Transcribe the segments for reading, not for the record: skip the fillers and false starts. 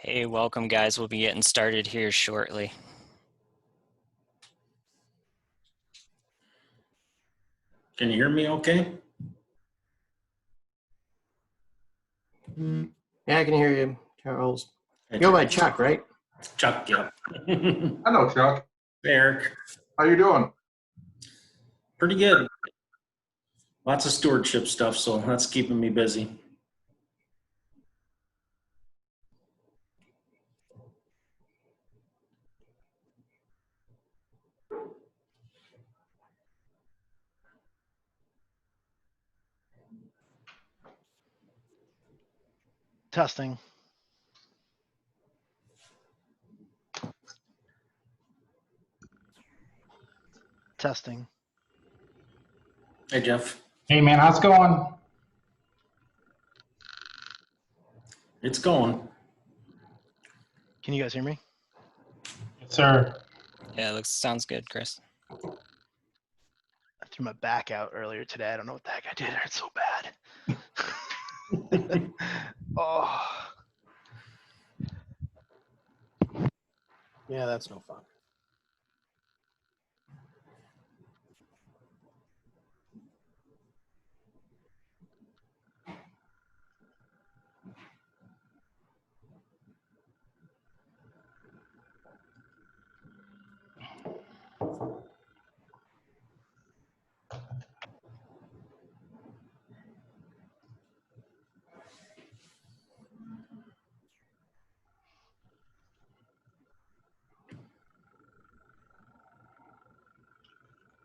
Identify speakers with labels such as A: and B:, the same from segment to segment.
A: Hey, welcome guys. We'll be getting started here shortly.
B: Can you hear me okay?
C: Yeah, I can hear you, Charles.
B: Hey,
C: You go by Chuck, right?
B: Chuck, yeah.
D: Hello, Chuck.
B: Eric,
D: How you doing?
B: pretty good. Lots of stewardship stuff, so that's keeping me busy.
E: Testing. Testing.
B: Hey, Jeff.
F: Hey man, how's it going?
B: It's going.
E: Can you guys hear me?
F: Yes, sir.
A: Yeah, sounds good, Chris.
E: I threw my back out earlier today. I don't know what the heck I did. It hurt so bad. Oh,
C: Yeah, that's no fun.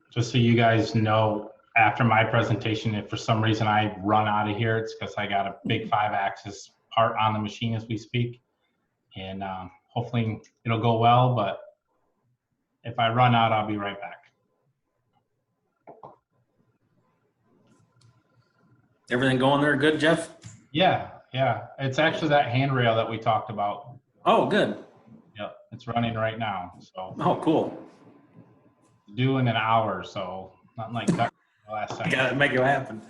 F: Just so you guys know, after my presentation, if for some reason I run out of here, it's because I got a big 5-axis part on the machine as we speak. And hopefully it'll go well, but if I run out, I'll be right back.
B: Everything going there good, Jeff?
F: Yeah. It's actually that handrail that we talked about.
B: Oh, good.
F: Yep, it's running right now. So
B: Oh, cool.
F: due in an hour, so not like that last
B: I
F: second.
B: gotta make it happen.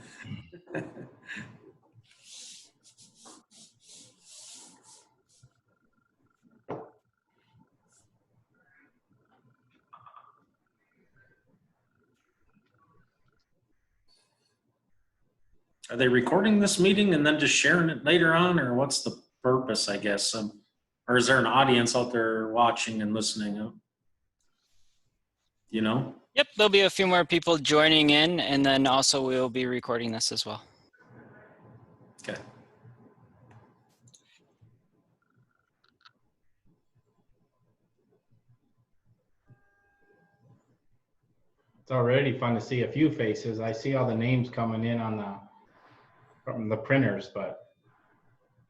B: Are they recording this meeting and then just sharing it later on, or what's the purpose, I guess? Or is there an audience out there watching and listening? You know?
A: Yep, there'll be a few more people joining in, and then also we'll be recording this as well.
B: Okay.
F: It's already fun to see a few faces. I see all the names coming in on from the printers, but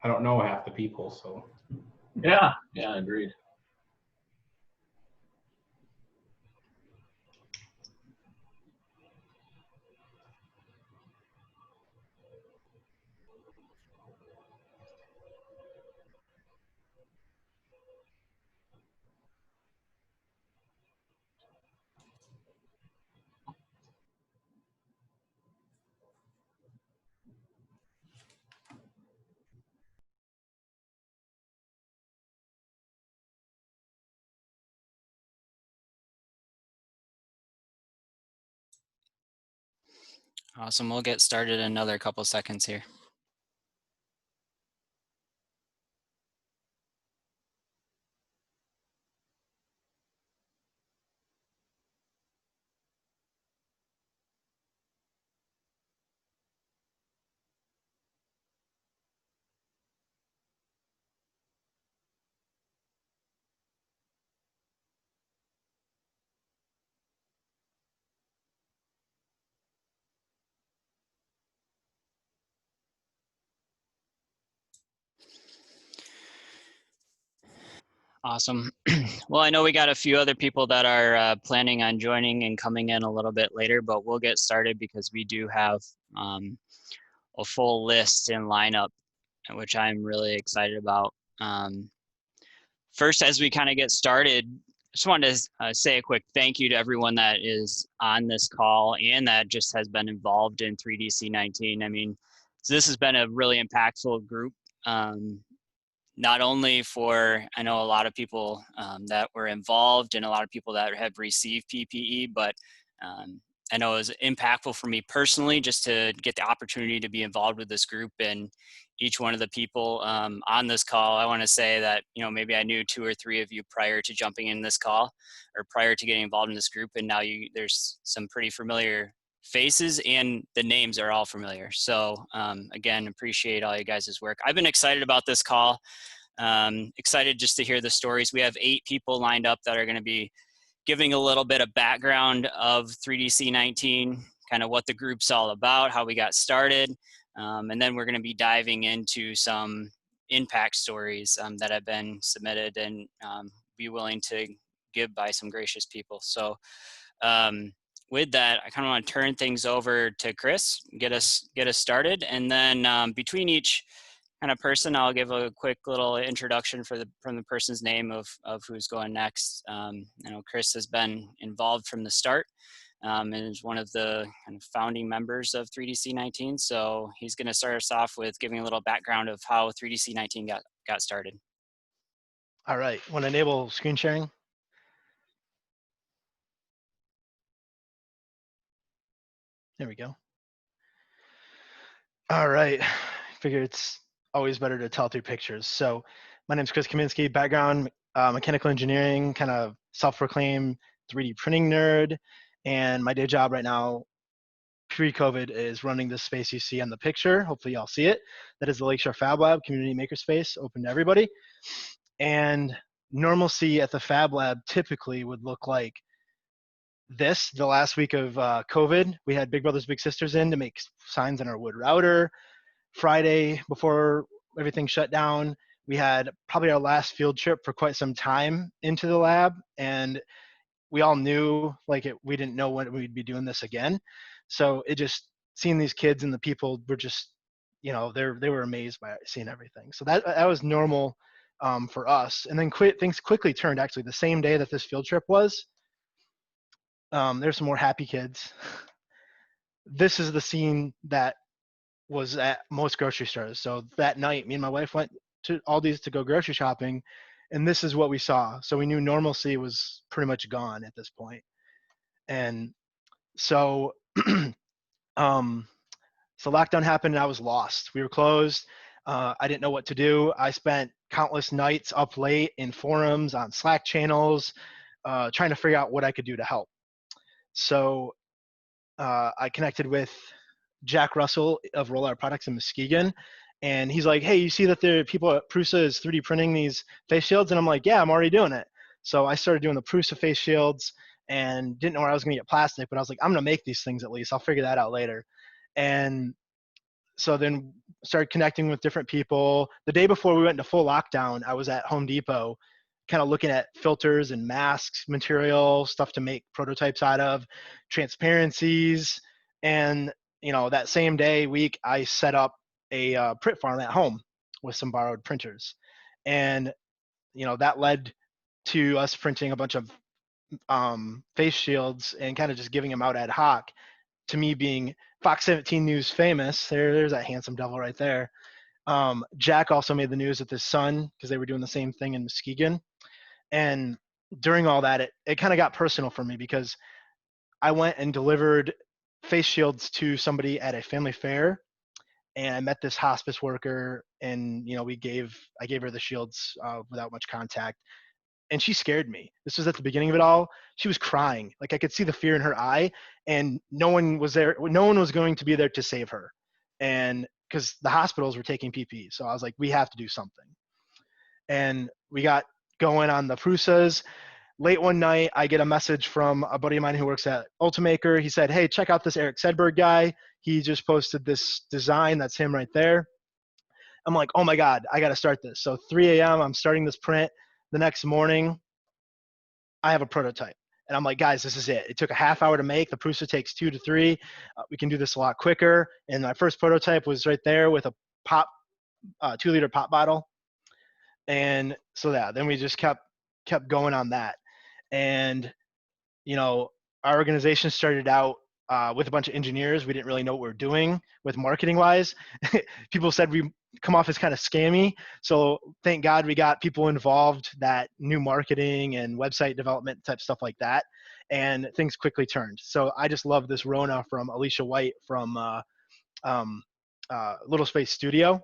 F: I don't know half the people, so.
D: Yeah, agreed.
A: Awesome, we'll get started in another couple seconds here. Awesome. Well, I know we got a few other people that are planning on joining and coming in a little bit later, but we'll get started because we do have a full list and lineup, which I'm really excited about. First, as we kind of get started, I just wanted to say a quick thank you to everyone that is on this call and that just has been involved in 3DC19. I mean, so this has been a really impactful group. not only for, I know a lot of people that were involved and a lot of people that have received PPE, but I know it was impactful for me personally just to get the opportunity to be involved with this group. And each one of the people on this call, I want to say that, you know, maybe I knew 2 or 3 of you prior to jumping in this call or prior to getting involved in this group. And now there's some pretty familiar faces and the names are all familiar. So again, appreciate all you guys' work. I've been excited about this call. Excited just to hear the stories. We have 8 people lined up that are going to be giving a little bit of background of 3DC19, kind of what the group's all about, how we got started. And then we're going to be diving into some impact stories that have been submitted and be willing to give by some gracious people. So with that, I kind of want to turn things over to Chris, get us started. And then between each kind of person, I'll give a quick little introduction from the person's name of who's going next. You know, Chris has been involved from the start and is one of the kind of founding members of 3DC19. So he's going to start us off with giving a little background of how 3DC19 got started.
E: All right, want to enable screen sharing? There we go. All right, figure it's always better to tell through pictures. So my name is Chris Kaminsky, background mechanical engineering, kind of self-proclaimed 3D printing nerd. And my day job right now, pre-COVID, is running this space you see on the picture. Hopefully y'all see it. That is the Lakeshore Fab Lab community makerspace, open to everybody. And normalcy at the Fab Lab typically would look like this. The last week of COVID, we had Big Brothers Big Sisters in to make signs on our wood router. Friday, before everything shut down, we had probably our last field trip for quite some time into the lab, and we all knew we didn't know when we'd be doing this again. So it just, seeing these kids and the people were just, you know, they were amazed by seeing everything. So that was normal for us. And then things quickly turned. Actually, the same day that this field trip was, there's some more happy kids. This is the scene that was at most grocery stores. So that night, me and my wife went to Aldi's to go grocery shopping, and this is what we saw. So we knew normalcy was pretty much gone at this point. And so, so lockdown happened and I was lost. We were closed. I didn't know what to do. I spent countless nights up late in forums, on Slack channels, trying to figure out what I could do to help. So I connected with Jack Russell of Roll Art Products in Muskegon, and he's like, hey, you see that there are people at Prusa is 3D printing these face shields? And I'm like, yeah, I'm already doing it. So I started doing the Prusa face shields and didn't know where I was going to get plastic, but I was like, I'm going to make these things at least. I'll figure that out later. And so then started connecting with different people. The day before we went into full lockdown, I was at Home Depot kind of looking at filters and masks, material, stuff to make prototypes out of, transparencies. And, you know, that same week, I set up a print farm at home with some borrowed printers. And, you know, that led to us printing a bunch of face shields and kind of just giving them out ad hoc. To me, being Fox 17 News famous, there's that handsome devil right there. Jack also made the news with his son because they were doing the same thing in Muskegon. And during all that, it kind of got personal for me because I went and delivered face shields to somebody at a family fair, and I met this hospice worker, and, you know, I gave her the shields without much contact, and she scared me. This was at the beginning of it all. She was crying. Like, I could see the fear in her eye, and no one was there. No one was going to be there to save her. And because the hospitals were taking PPE. So I was like, we have to do something. And we got going on the Prusas. Late one night, I get a message from a buddy of mine who works at Ultimaker. He said, hey, check out this Eric Sedberg guy. He just posted this design. That's him right there. I'm like, oh my God, I got to start this. So 3 a.m., I'm starting this print. The next morning, I have a prototype. And I'm like, guys, this is it. It took a half hour to make. The Prusa takes 2 to 3. We can do this a lot quicker. And my first prototype was right there with a 2-liter pop bottle. And so yeah, then we just kept going on that. And, you know, our organization started out with a bunch of engineers. We didn't really know what we were doing with marketing wise. People said we come off as kind of scammy. So thank God we got people involved that knew marketing and website development type stuff like that. And things quickly turned. So I just love this Rona from Alicia White from Little Space Studio.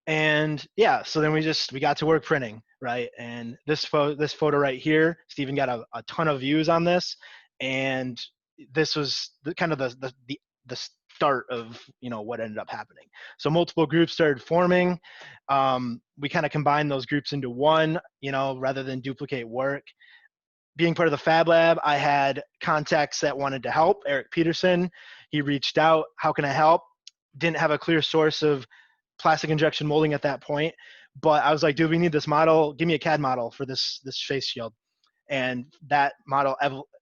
E: And yeah, so then we got to work printing, right? And this photo right here, Stephen got a ton of views on this, and this was kind of the start of what ended up happening. So multiple groups started forming. We kind of combined those groups into one, rather than duplicate work. Being part of the Fab Lab, I had contacts that wanted to help. Eric Peterson, he reached out, how can I help? Didn't have a clear source of plastic injection molding at that point, but I was like, dude, we need this model. Give me a CAD model for this face shield. And that model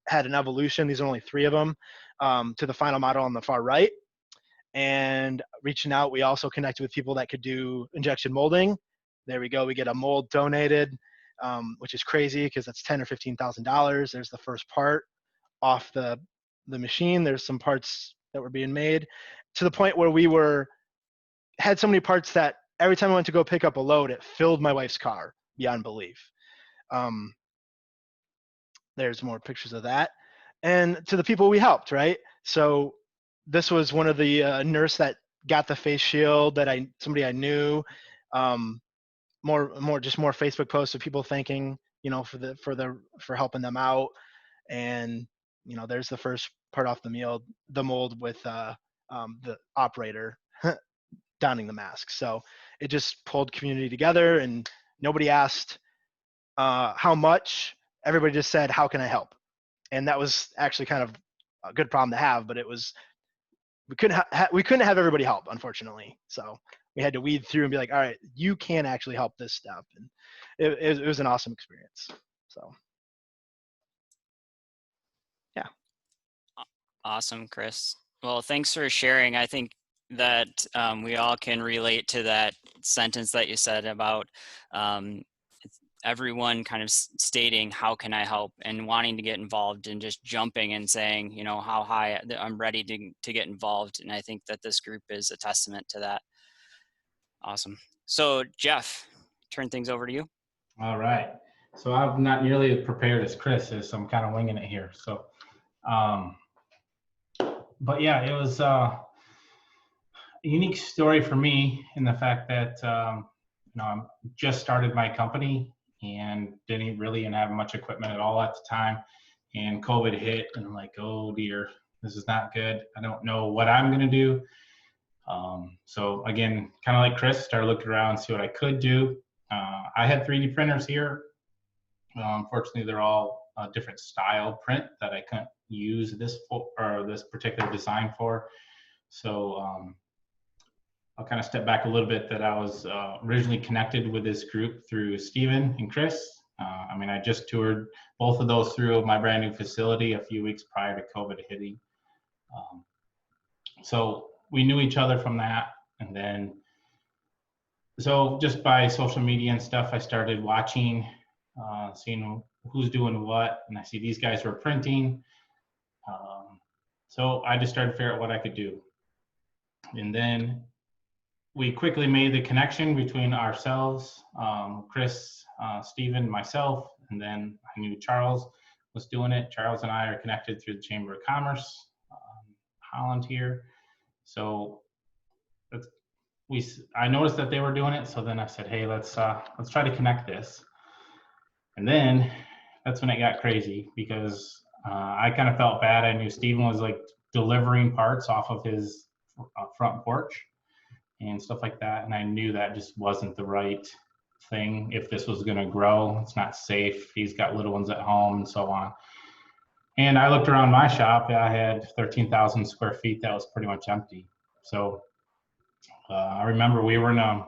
E: had an evolution. These are only 3 of them, to the final model on the far right. And reaching out, we also connected with people that could do injection molding. There we go. We get a mold donated, which is crazy because that's $10,000 or $15,000. There's the first part off the machine. There's some parts that were being made, to the point where we had so many parts that every time I went to go pick up a load, it filled my wife's car beyond belief. There's more pictures of that. And to the people we helped, right? So this was one of the nurse that got the face shield that somebody I knew. More Facebook posts of people thanking, for helping them out. And, there's the first part off the mold with the operator donning the mask. So it just pulled community together, and nobody asked how much. Everybody just said, how can I help? And that was actually kind of a good problem to have, but we couldn't have everybody help, unfortunately. So we had to weed through and be like, all right, you can actually help this stuff. And it was an awesome experience. So yeah.
A: Awesome, Chris. Well, thanks for sharing. I think that we all can relate to that sentence that you said about everyone kind of stating, how can I help, and wanting to get involved, and just jumping and saying, how high I'm ready to get involved. And I think that this group is a testament to that. Awesome. So Jeff, turn things over to you.
F: All right. So I'm not nearly as prepared as Chris is, so I'm kind of winging it here. So, but yeah, it was a unique story for me in the fact that, I just started my company and didn't really have much equipment at all at the time. And COVID hit, and I'm like, oh dear, this is not good. I don't know what I'm going to do. So again, kind of like Chris, started looking around, see what I could do. I had 3D printers here. Unfortunately, they're all a different style print that I couldn't use this particular design for. So I'll kind of step back a little bit, that I was originally connected with this group through Stephen and Chris. I just toured both of those through my brand new facility a few weeks prior to COVID hitting. So we knew each other from that. And then, so just by social media and stuff, I started watching, seeing who's doing what. And I see these guys were printing. So I just started to figure out what I could do. And then we quickly made the connection between ourselves, Chris, Stephen, myself, and then I knew Charles was doing it. Charles and I are connected through the Chamber of Commerce, Holland here. So I noticed that they were doing it. So then I said, hey, let's try to connect this. And then that's when it got crazy, because I kind of felt bad. I knew Stephen was like delivering parts off of his front porch and stuff like that. And I knew that just wasn't the right thing. If this was going to grow, it's not safe. He's got little ones at home and so on. And I looked around my shop. I had 13,000 square feet that was pretty much empty. So I remember we were in a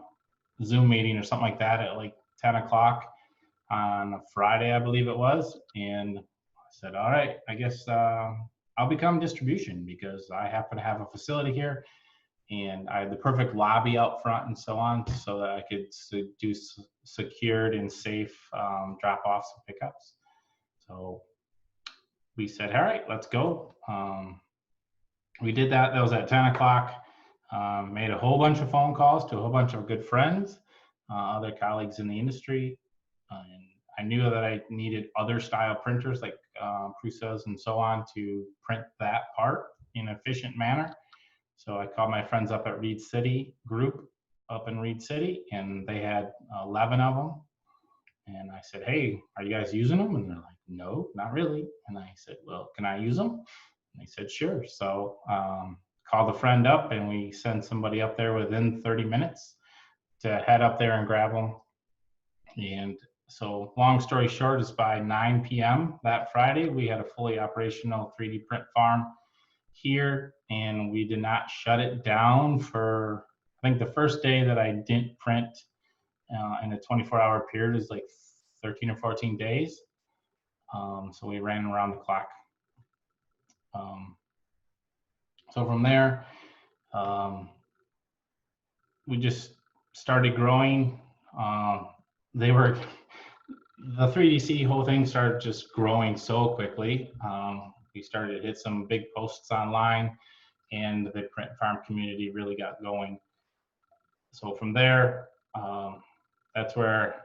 F: Zoom meeting or something like that at like 10 o'clock on a Friday, I believe it was. And I said, all right, I guess I'll become distribution, because I happen to have a facility here. And I had the perfect lobby out front and so on, so that I could do secured and safe drop-offs and pickups. So we said, all right, let's go. we did that. That was at 10 o'clock. Made a whole bunch of phone calls to a whole bunch of good friends, other colleagues in the industry. And I knew that I needed other style printers like Prusa's and so on to print that part in an efficient manner. So I called my friends up at Reed City Group up in Reed City, and they had 11 of them. And I said, hey, are you guys using them? And they're like, no, not really. And I said, well, can I use them? And they said, sure. So called a friend up, and we sent somebody up there within 30 minutes to head up there and grab them. And so long story short is by 9 p.m. that Friday, we had a fully operational 3D print farm here, and we did not shut it down for, I think the first day that I didn't print in a 24-hour period is like 13 or 14 days. So we ran around the clock. So from there, we just started growing. The 3DC whole thing started just growing so quickly. We started to hit some big posts online, and the print farm community really got going. So from there, that's where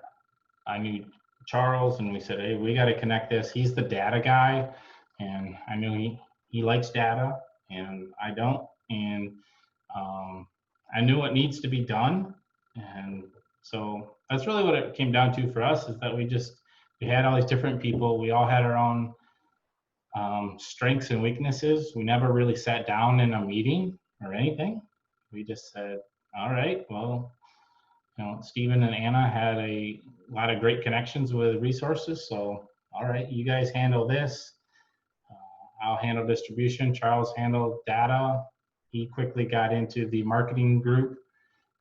F: I knew Charles, and we said, hey, we got to connect this. He's the data guy, and I knew he likes data, and I don't. And I knew what needs to be done. And so that's really what it came down to for us, is that we had all these different people. We all had our own strengths and weaknesses. We never really sat down in a meeting or anything. We just said, all right, well, Stephen and Anna had a lot of great connections with resources. So, all right, you guys handle this. I'll handle distribution. Charles handled data. He quickly got into the marketing group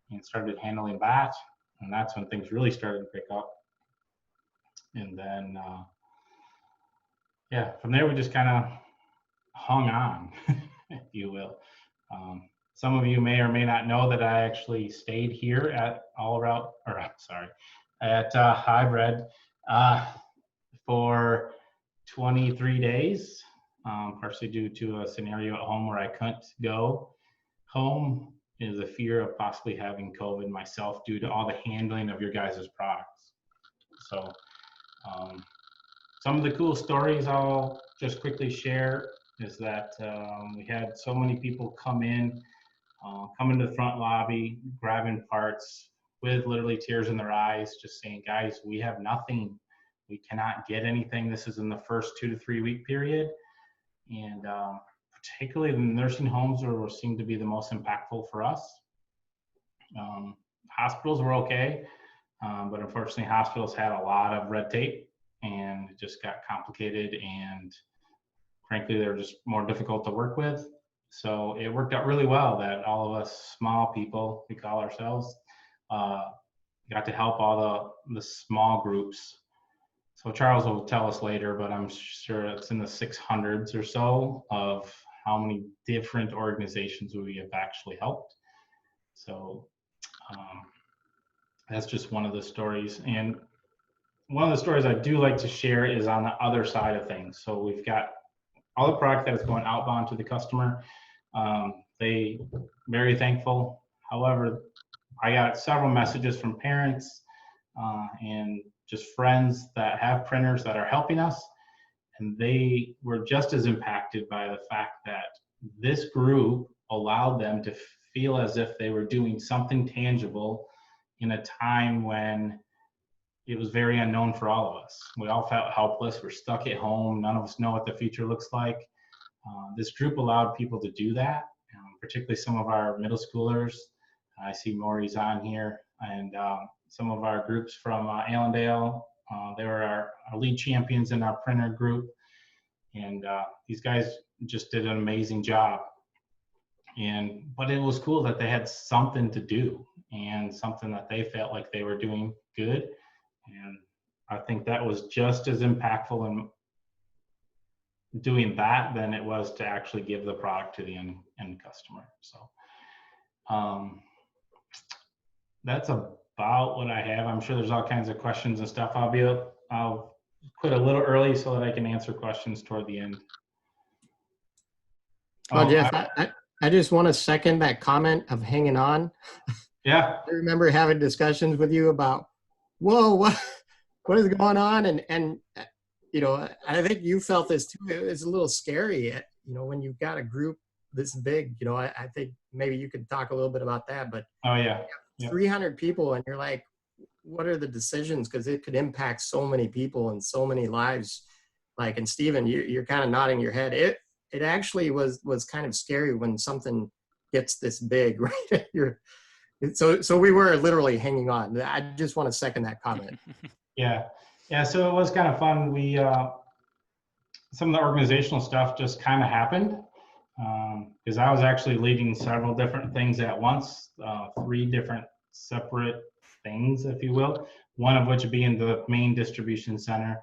F: and started handling that. And that's when things really started to pick up. And then, from there we just kind of hung on, if you will. Some of you may or may not know that I actually stayed here at Hybrid for 23 days, partially due to a scenario at home where I couldn't go home. Is a fear of possibly having COVID myself due to all the handling of your guys' products. So some of the cool stories I'll just quickly share is that we had so many people come into the front lobby, grabbing parts with literally tears in their eyes, just saying, guys, we have nothing. We cannot get anything. This is in the first 2 to 3 week period. And particularly the nursing homes seem to be the most impactful for us. Hospitals were okay, but unfortunately hospitals had a lot of red tape, and it just got complicated, and frankly, they were just more difficult to work with. So it worked out really well that all of us small people, we call ourselves, got to help all the small groups. So Charles will tell us later, but I'm sure it's in the 600s or so of how many different organizations we have actually helped. So that's just one of the stories. And one of the stories I do like to share is on the other side of things. So we've got all the product that is going outbound to the customer. They very thankful. However, I got several messages from parents and just friends that have printers that are helping us, and they were just as impacted by the fact that this group allowed them to feel as if they were doing something tangible in a time when it was very unknown for all of us. We all felt helpless. We're stuck at home. None of us know what the future looks like. This group allowed people to do that, particularly some of our middle schoolers. I see Maury's on here, and some of our groups from Allendale. They were our lead champions in our printer group. And these guys just did an amazing job. But it was cool that they had something to do and something that they felt like they were doing good. And I think that was just as impactful in doing that than it was to actually give the product to the end customer. So that's about what I have. I'm sure there's all kinds of questions and stuff. I'll quit a little early so that I can answer questions toward the end.
C: Well,
F: Oh,
C: Jeff, I just want to second that comment of hanging on.
F: yeah,
C: I remember having discussions with you about, whoa, what is going on? And you know, I think you felt this too. It's a little scary, you know, when you've got a group this big. You know, I think maybe you could talk a little bit about that. But
F: oh yeah, yeah.
C: 300 people, and you're like, what are the decisions? Because it could impact so many people and so many lives. Like, and Stephen, you're kind of nodding your head. It actually was kind of scary when something gets this big, right? So we were literally hanging on. I just want to second that comment.
F: Yeah, yeah. So it was kind of fun. We some of the organizational stuff just kind of happened because I was actually leading several different things at once, 3 different separate things, if you will. One of which being the main distribution center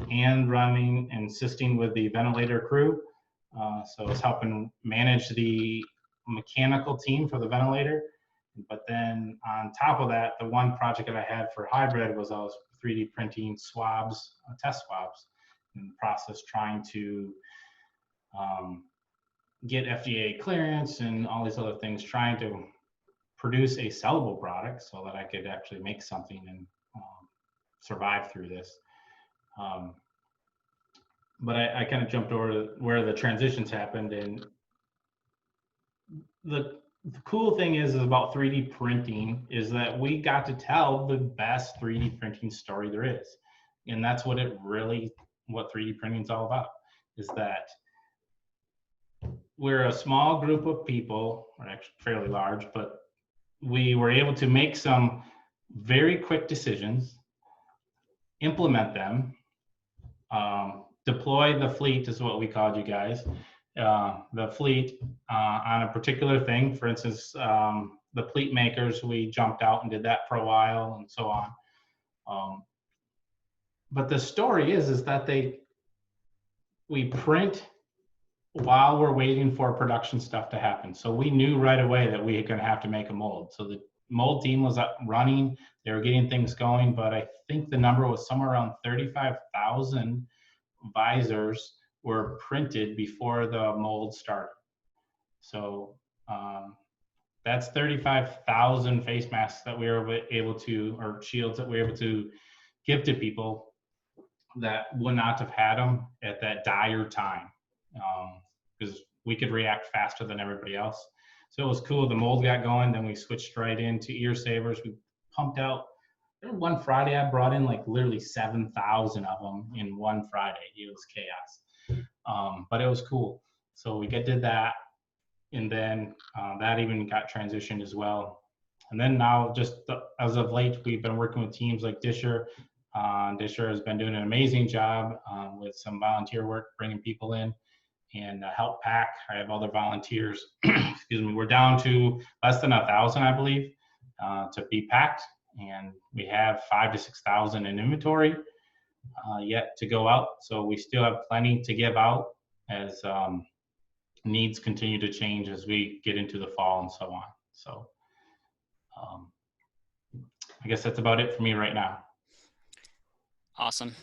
F: and running and assisting with the ventilator crew. So I was helping manage the mechanical team for the ventilator. But then on top of that, the one project that I had for hybrid was I was 3D printing swabs, test swabs, in the process trying to get FDA clearance and all these other things, trying to produce a sellable product so that I could actually make something and survive through this. But I kind of jumped over to where the transitions happened, and the cool thing is about 3D printing is that we got to tell the best 3D printing story there is. And that's what 3D printing is all about, is that we're a small group of people, or actually fairly large, but we were able to make some very quick decisions, implement them, deploy the fleet is what we called you guys, the fleet on a particular thing. For instance, the pleat makers, we jumped out and did that for a while and so on. But the story is that we print while we're waiting for production stuff to happen. So we knew right away that we were going to have to make a mold. So the mold team was up running, they were getting things going, but I think the number was somewhere around 35,000 visors were printed before the mold started. So that's 35,000 face masks that we were able to, or shields that we were able to give to people that would not have had them at that dire time, because we could react faster than everybody else. So it was cool. The mold got going, then we switched right into ear savers. We pumped out. One Friday, I brought in like literally 7,000 of them in one Friday. It was chaos, but it was cool. So we did that, and then that even got transitioned as well. And then now, just as of late, we've been working with teams like Disher. Disher has been doing an amazing job with some volunteer work, bringing people in, and Help Pack. I have other volunteers. Excuse me. We're down to less than 1,000, I believe, to be packed. And we have 5,000 to 6,000 in inventory yet to go out. So we still have plenty to give out as needs continue to change as we get into the fall and so on. So I guess that's about it for me right now.
A: Awesome.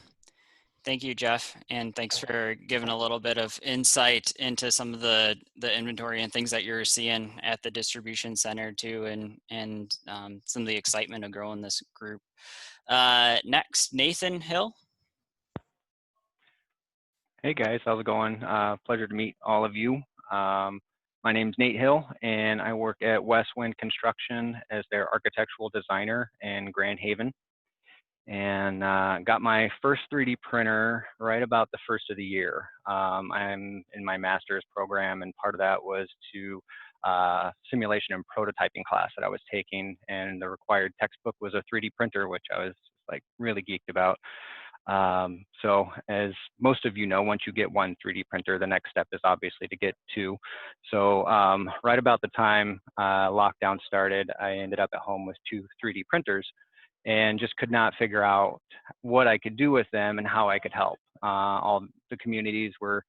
A: Thank you, Jeff, and thanks for giving a little bit of insight into some of the inventory and things that you're seeing at the distribution center too, and some of the excitement of growing this group. Next, Nathan Hill.
G: Hey guys, how's it going? Pleasure to meet all of you. My name's Nate Hill, and I work at West Wind Construction as their architectural designer in Grand Haven. And got my first 3D printer right about the first of the year. I'm in my master's program, and part of that was to simulation and prototyping class that I was taking, and the required textbook was a 3D printer, which I was like really geeked about. So as most of you know, once you get one 3D printer, the next step is obviously to get 2. So right about the time lockdown started, I ended up at home with 2 3D printers, and just could not figure out what I could do with them and how I could help. All the communities were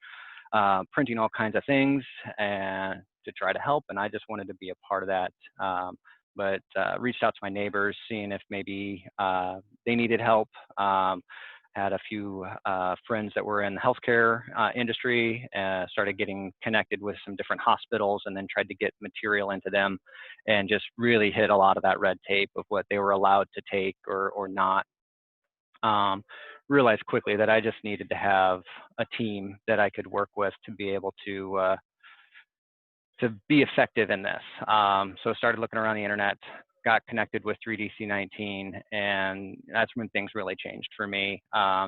G: printing all kinds of things and to try to help, and I just wanted to be a part of that. But reached out to my neighbors, seeing if maybe they needed help. Had a few friends that were in the healthcare industry, started getting connected with some different hospitals, and then tried to get material into them, and just really hit a lot of that red tape of what they were allowed to take or not. Realized quickly that I just needed to have a team that I could work with to be able to be effective in this. So I started looking around the internet, got connected with 3DC19, and that's when things really changed for me.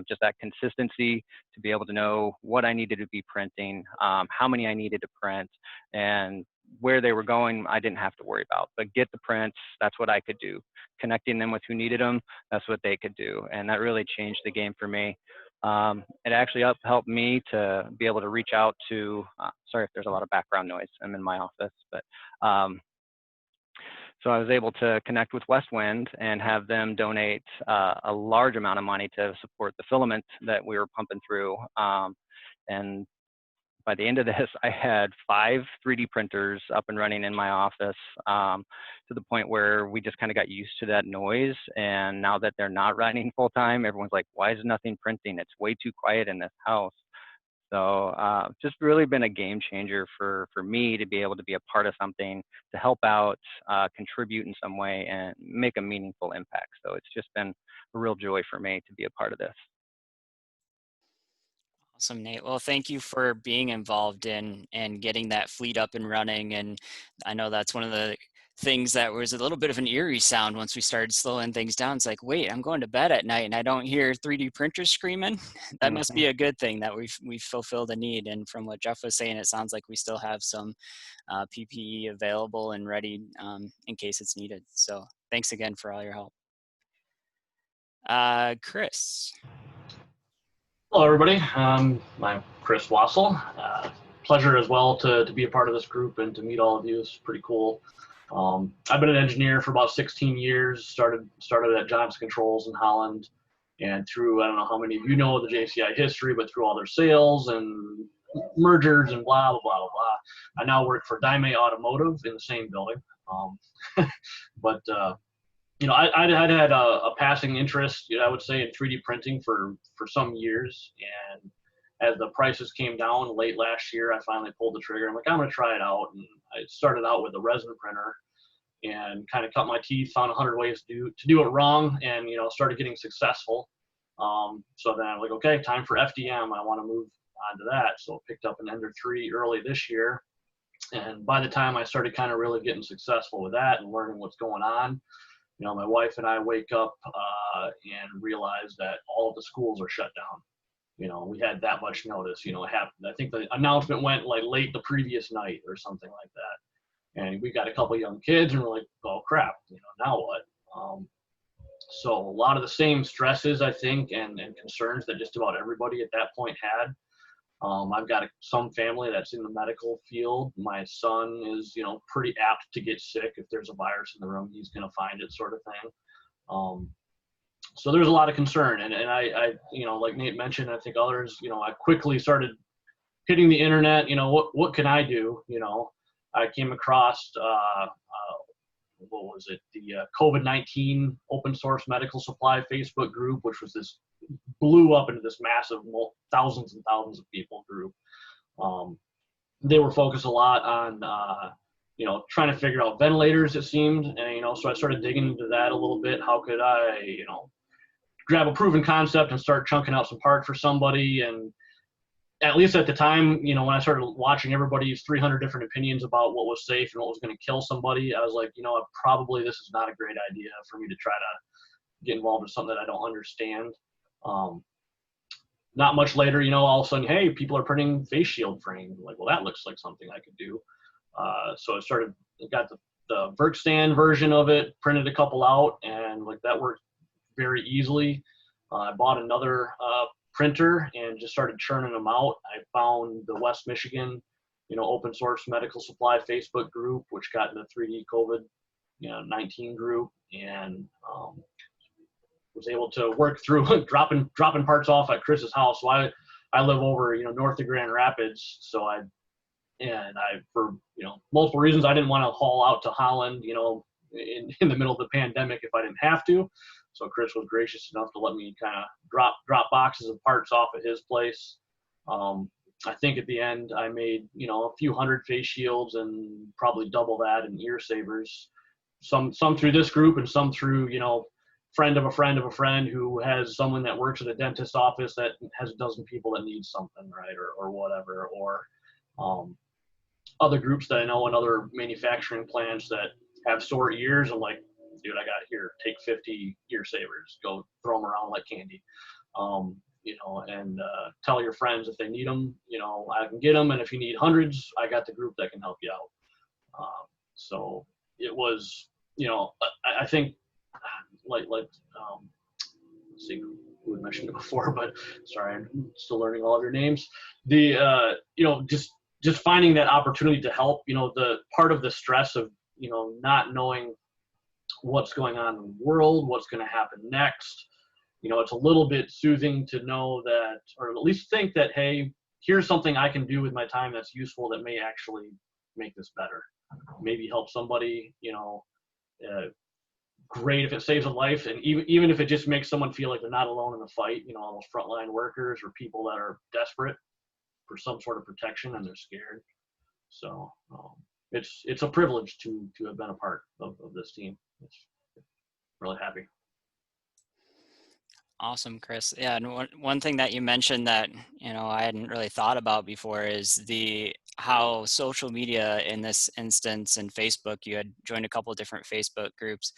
G: Just that consistency to be able to know what I needed to be printing, how many I needed to print, and where they were going, I didn't have to worry about. But get the prints, that's what I could do. Connecting them with who needed them, that's what they could do. And that really changed the game for me. It actually helped me to be able to reach out to, sorry if there's a lot of background noise, I'm in my office, but so I was able to connect with Westwind and have them donate a large amount of money to support the filament that we were pumping through. And by the end of this, I had 5 3D printers up and running in my office, to the point where we just kind of got used to that noise. And now that they're not running full time, everyone's like, why is nothing printing? It's way too quiet in this house. So just really been a game changer for me to be able to be a part of something, to help out, contribute in some way, and make a meaningful impact. So it's just been a real joy for me to be a part of this.
A: Awesome, Nate. Well, thank you for being involved in and getting that fleet up and running. And I know that's one of the things that was a little bit of an eerie sound once we started slowing things down. It's like, wait, I'm going to bed at night and I don't hear 3D printers screaming. That must be a good thing that we've fulfilled a need. And from what Jeff was saying, it sounds like we still have some PPE available and ready in case it's needed. So thanks again for all your help. Chris.
H: Hello, everybody. I'm Chris Wassel. Pleasure as well to be a part of this group and to meet all of you. It's pretty cool. I've been an engineer for about 16 years. Started at Johnson Controls in Holland, and through, I don't know how many of you know the JCI history, but through all their sales and mergers and blah, blah, blah, blah. I now work for Daimei Automotive in the same building. But you know, I'd had a passing interest, you know, I would say, in 3D printing for some years. And as the prices came down late last year, I finally pulled the trigger. I'm like, I'm going to try it out. And I started out with a resin printer and kind of cut my teeth, found 100 ways to do it wrong, and, you know, started getting successful. So then I'm like, okay, time for FDM. I want to move on to that. So I picked up an Ender 3 early this year. And by the time I started kind of really getting successful with that and learning what's going on, you know, my wife and I wake up and realize that all of the schools are shut down. You know, we had that much notice. You know, it happened. I think the announcement went like late the previous night or something like that. And we got a couple young kids, and we're like, oh crap, you know, now what? So a lot of the same stresses, I think, and concerns that just about everybody at that point had. I've got some family that's in the medical field. My son is, you know, pretty apt to get sick. If there's a virus in the room, he's going to find it, sort of thing. So there's a lot of concern. And I, you know, like Nate mentioned, I think others, you know, I quickly started hitting the internet. You know, what can I do? You know, I came across, what was it? The COVID-19 open source medical supply Facebook group, which was this, blew up into this massive thousands and thousands of people group. They were focused a lot on, you know, trying to figure out ventilators, it seemed. And, you know, so I started digging into that a little bit. How could I, you know, grab a proven concept and start chunking out some parts for somebody? And at least at the time, you know, when I started watching everybody's 300 different opinions about what was safe and what was going to kill somebody, I was like, you know, probably this is not a great idea for me to try to get involved in something that I don't understand. Not much later, you know, all of a sudden, hey, people are printing face shield frames. Like, well, that looks like something I could do. So I got the Verkstand version of it, printed a couple out, and like that worked very easily. I bought another printer and just started churning them out. I found the West Michigan, you know, open source medical supply Facebook group, which got in the 3D COVID-19 group, and was able to work through dropping parts off at Chris's house. So I live over, you know, north of Grand Rapids. So for, you know, multiple reasons, I didn't want to haul out to Holland, you know, in the middle of the pandemic if I didn't have to. So Chris was gracious enough to let me kind of drop boxes of parts off at his place. I think at the end I made, a few hundred face shields and probably double that in ear savers. Some through this group and some through, friend of a friend of a friend who has someone that works at a dentist's office that has a dozen people that need something, right, or whatever, or other groups that I know and other manufacturing plants that have sore ears. I'm like, dude, I got here, take 50 ear savers, go throw them around like candy. And tell your friends if they need them, I can get them. And if you need hundreds, I got the group that can help you out. So it was, I think let's see who had mentioned it before, but sorry, I'm still learning all of your names. The, just finding that opportunity to help, the part of the stress of, not knowing what's going on in the world, what's going to happen next. It's a little bit soothing to know that, or at least think that, hey, here's something I can do with my time that's useful that may actually make this better. Maybe help somebody, great if it saves a life. And even if it just makes someone feel like they're not alone in the fight, all those frontline workers or people that are desperate for some sort of protection and they're scared. So it's a privilege to have been a part of this team. It's really happy.
A: Awesome, Chris. Yeah, and one thing that you mentioned that I hadn't really thought about before is how social media in this instance and Facebook. You had joined a couple of different Facebook groups.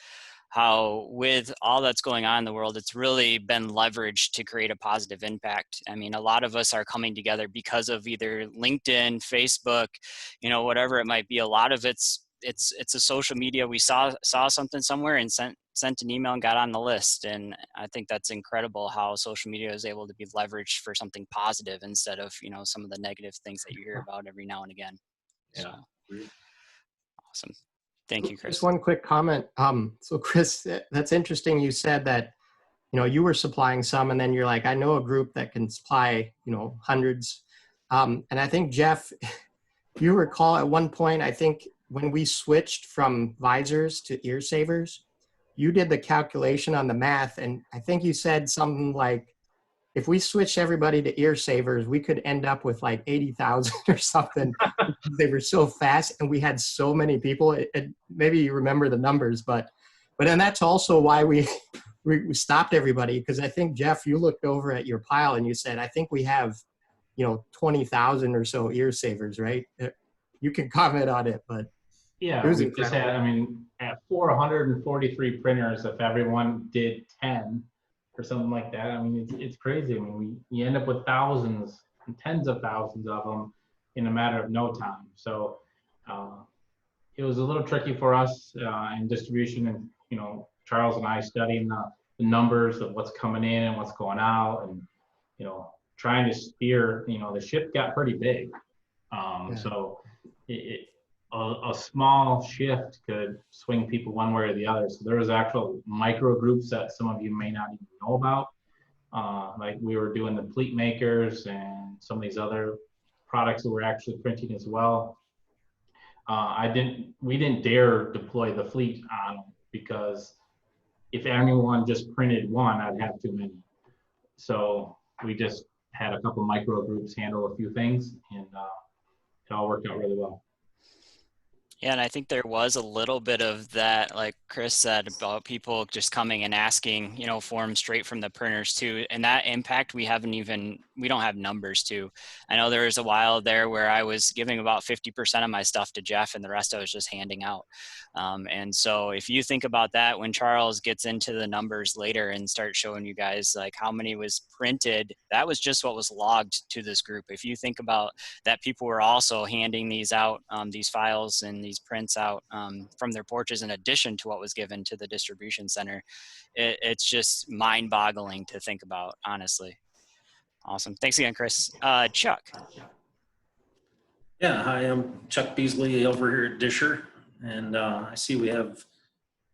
A: How with all that's going on in the world, it's really been leveraged to create a positive impact. I mean, a lot of us are coming together because of either LinkedIn, Facebook, whatever it might be. A lot of it's a social media. We saw something somewhere and sent an email and got on the list. And I think that's incredible how social media is able to be leveraged for something positive instead of, some of the negative things that you hear about every now and again. So awesome. Thank you, Chris.
C: Just one quick comment. So Chris, that's interesting. You said that, you were supplying some and then you're like, I know a group that can supply, hundreds. And I think Jeff, you recall at one point, I think when we switched from visors to ear savers, you did the calculation on the math. And I think you said something like, if we switched everybody to ear savers, we could end up with like 80,000 or something. They were so fast and we had so many people. Maybe you remember the numbers, but then that's also why we stopped everybody. Because I think, Jeff, you looked over at your pile and you said, I think we have, 20,000 or so ear savers, right? You can comment on it, but
F: yeah, we just had, at 443 printers, if everyone did 10 or something like that, it's crazy. You end up with thousands and tens of thousands of them in a matter of no time. So it was a little tricky for us in distribution, and Charles and I studying the numbers of what's coming in and what's going out, and trying to steer. The ship got pretty big, so a small shift could swing people one way or the other. So there was actual micro groups that some of you may not even know about. Like we were doing the pleat makers and some of these other products that we're actually printing as well. We didn't dare deploy the fleet on them because if anyone just printed one, I'd have too many. So we just had a couple micro groups handle a few things, and it all worked out really well.
A: Yeah, and I think there was a little bit of that, like Chris said, about people just coming and asking, for them straight from the printers too. And that impact, we don't have numbers to. I know there was a while there where I was giving about 50% of my stuff to Jeff and the rest I was just handing out. And so if you think about that, when Charles gets into the numbers later and starts showing you guys like how many was printed, that was just what was logged to this group. If you think about that, people were also handing these out, these files and these prints out from their porches in addition to what was given to the distribution center. It's just mind-boggling to think about, honestly. Awesome. Thanks again, Chris. Chuck.
B: Yeah, hi, I'm Chuck Beasley over here at Disher, and I see we have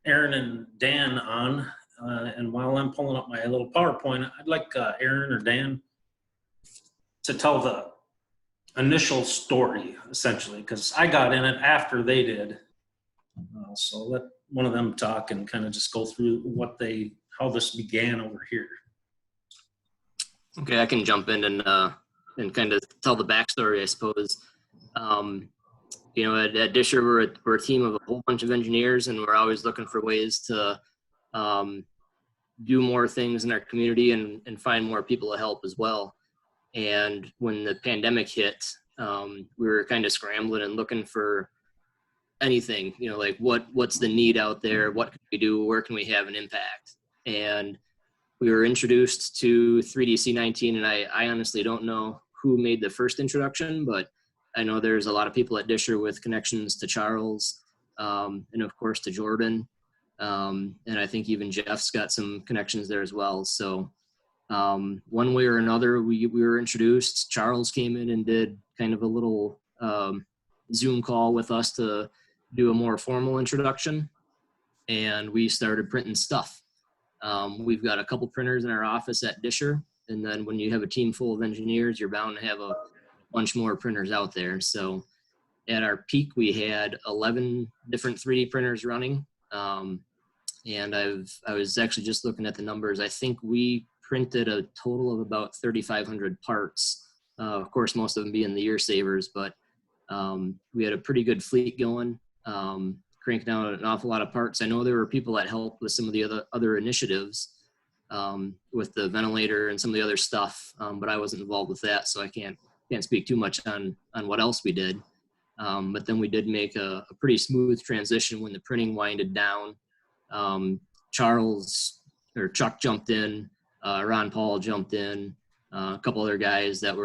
B: Aaron and Dan on, and while I'm pulling up my little PowerPoint, I'd like Aaron or Dan to tell the initial story, essentially, because I got in it after they did. So let one of them talk and kind of just go through how this began over here.
I: Okay, I can jump in and kind of tell the backstory, I suppose. You know, at Disher, we're a team of a whole bunch of engineers, and we're always looking for ways to do more things in our community and find more people to help as well. And when the pandemic hit, we were kind of scrambling and looking for anything, you know, like what's the need out there? What can we do? Where can we have an impact? And we were introduced to 3DC19, and I honestly don't know who made the first introduction, but I know there's a lot of people at Disher with connections to Charles, and of course to Jordan. And I think even Jeff's got some connections there as well. So one way or another, we were introduced. Charles came in and did kind of a little Zoom call with us to do a more formal introduction, and we started printing stuff. We've got a couple printers in our office at Disher, and then when you have a team full of engineers, you're bound to have a bunch more printers out there. So at our peak, we had 11 different 3D printers running. And I was actually just looking at the numbers. I think we printed a total of about 3,500 parts. Of course, most of them being the year savers, but we had a pretty good fleet going, cranking out an awful lot of parts. I know there were people that helped with some of the other initiatives with the ventilator and some of the other stuff, but I wasn't involved with that, so I can't speak too much on what else we did. But then we did make a pretty smooth transition when the printing winded down. Chuck jumped in, Ron Paul jumped in, a couple other guys that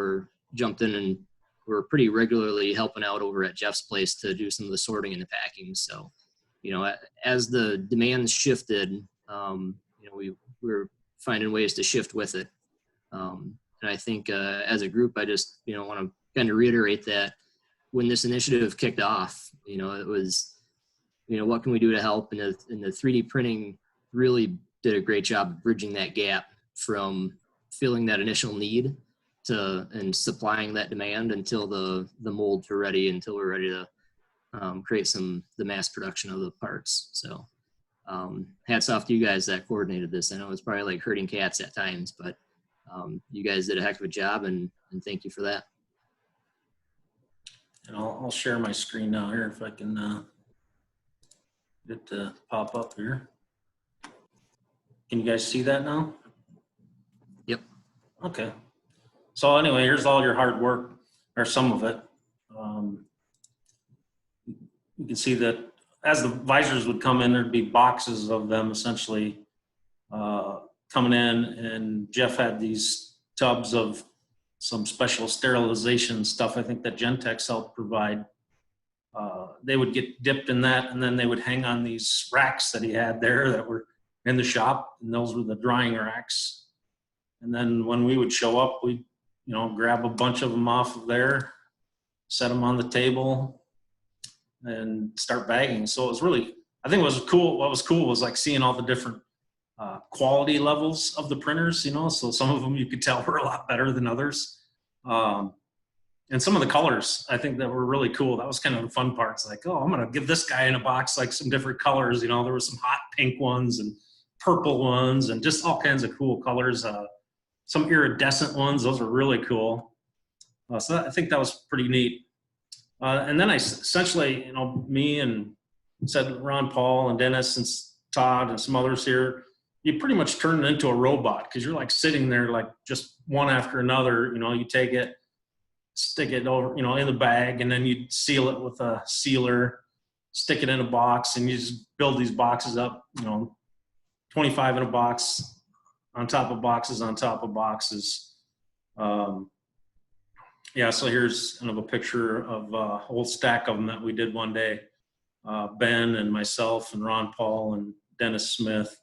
I: jumped in and were pretty regularly helping out over at Jeff's place to do some of the sorting and the packing. So, you know, as the demands shifted, you know, we were finding ways to shift with it. And I think as a group, I just, you know, want to kind of reiterate that when this initiative kicked off, you know, it was, you know, what can we do to help? And the 3D printing really did a great job of bridging that gap from filling that initial need and supplying that demand until the molds were ready, until we're ready to create the mass production of the parts. So hats off to you guys that coordinated this. I know it's probably like herding cats at times, but you guys did a heck of a job, and thank you for that.
B: And I'll share my screen now here if I can get it to pop up here. Can you guys see that now?
I: Yep.
B: Okay. So anyway, here's all your hard work, or some of it. You can see that as the visors would come in, there'd be boxes of them essentially coming in, and Jeff had these tubs of some special sterilization stuff I think that Gentex helped provide. They would get dipped in that, and then they would hang on these racks that he had there that were in the shop, and those were the drying racks. And then when we would show up, we'd, you know, grab a bunch of them off of there, set them on the table, and start bagging. So it was really, I think it was cool. What was cool was like seeing all the different quality levels of the printers, you know, so some of them you could tell were a lot better than others. And some of the colors, I think that were really cool. That was kind of the fun parts. Like, oh, I'm going to give this guy in a box like some different colors. You know, there were some hot pink ones and purple ones and just all kinds of cool colors. Some iridescent ones, those were really cool. So I think that was pretty neat. And then I essentially, you know, me and said Ron Paul and Dennis and Todd and some others here, you pretty much turn it into a robot because you're like sitting there like just one after another. You know, you take it, stick it over, you know, in the bag, and then you seal it with a sealer, stick it in a box, and you just build these boxes up, you know, 25 in a box on top of boxes on top of boxes. Yeah, so here's kind of a picture of a whole stack of them that we did one day. Ben and myself and Ron Paul and Dennis Smith.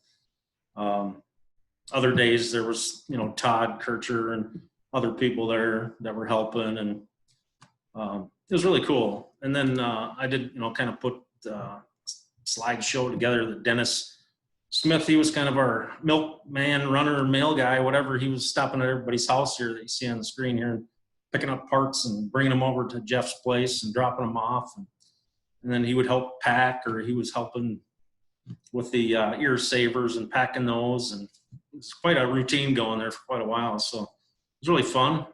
B: Other days there was, you know, Todd Kircher and other people there that were helping, and it was really cool. And then I did, you know, kind of put a slideshow together that Dennis Smith, he was kind of our milkman, runner, mail guy, whatever. He was stopping at everybody's house here that you see on the screen here, and picking up parts and bringing them over to Jeff's place and dropping them off. And then he would help pack, or he was helping with the ear savers and packing those, and it's quite a routine going there for quite a while. So it was really fun.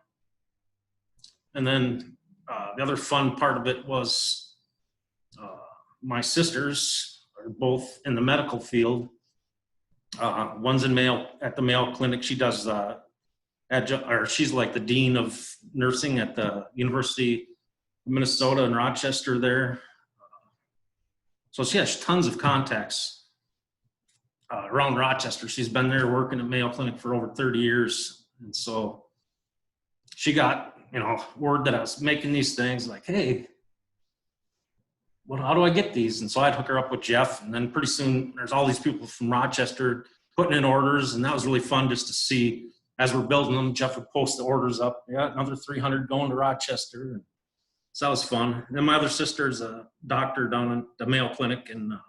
B: And then the other fun part of it was my sisters are both in the medical field. One's at the Mayo Clinic. She does she's like the dean of nursing at the University of Minnesota in Rochester there. So she has tons of contacts around Rochester. She's been there working at Mayo Clinic for over 30 years. And so she got, word that I was making these things, like, hey, how do I get these? And so I'd hook her up with Jeff, and then pretty soon there's all these people from Rochester putting in orders, and that was really fun just to see as we're building them. Jeff would post the orders up. Yeah, another 300 going to Rochester. So that was fun. And then my other sister's a doctor down at the Mayo Clinic in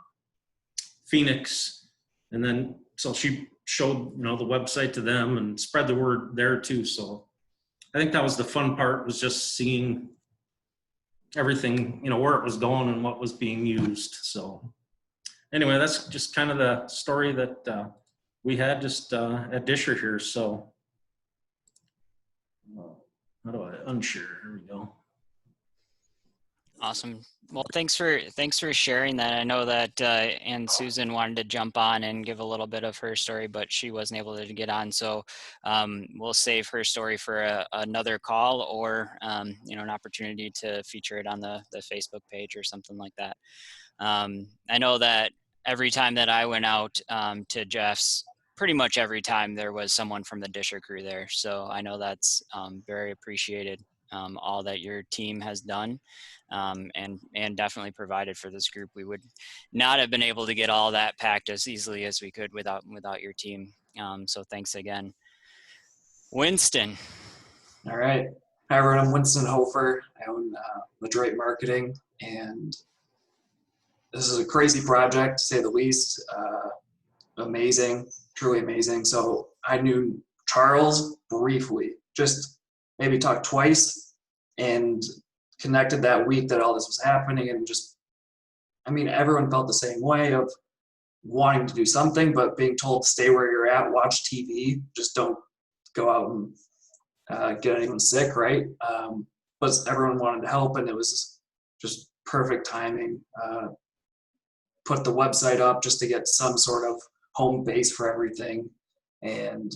B: Phoenix, and then so she showed the website to them and spread the word there too. So I think that was the fun part, was just seeing everything, where it was going and what was being used. So anyway, that's just kind of the story that we had just at Disher here. So how do I unshare? Here we go.
A: Awesome. Well, thanks for sharing that. I know that Ann Susan wanted to jump on and give a little bit of her story, but she wasn't able to get on. So we'll save her story for another call, or an opportunity to feature it on the Facebook page or something like that. I know that every time that I went out to Jeff's, pretty much every time there was someone from the Disher crew there. So I know that's very appreciated, all that your team has done. And definitely provided for this group. We would not have been able to get all that packed as easily as we could without your team. So thanks again. Winston.
J: All right. Hi, everyone. I'm Winston Hofer. I own Madroit Marketing, and this is a crazy project, to say the least. Amazing, truly amazing. So I knew Charles briefly, just maybe talked twice, and connected that week that all this was happening. And just, everyone felt the same way of wanting to do something, but being told to stay where you're at, watch TV, just don't go out and get anyone sick, right? But everyone wanted to help, and it was just perfect timing. Put the website up just to get some sort of home base for everything, and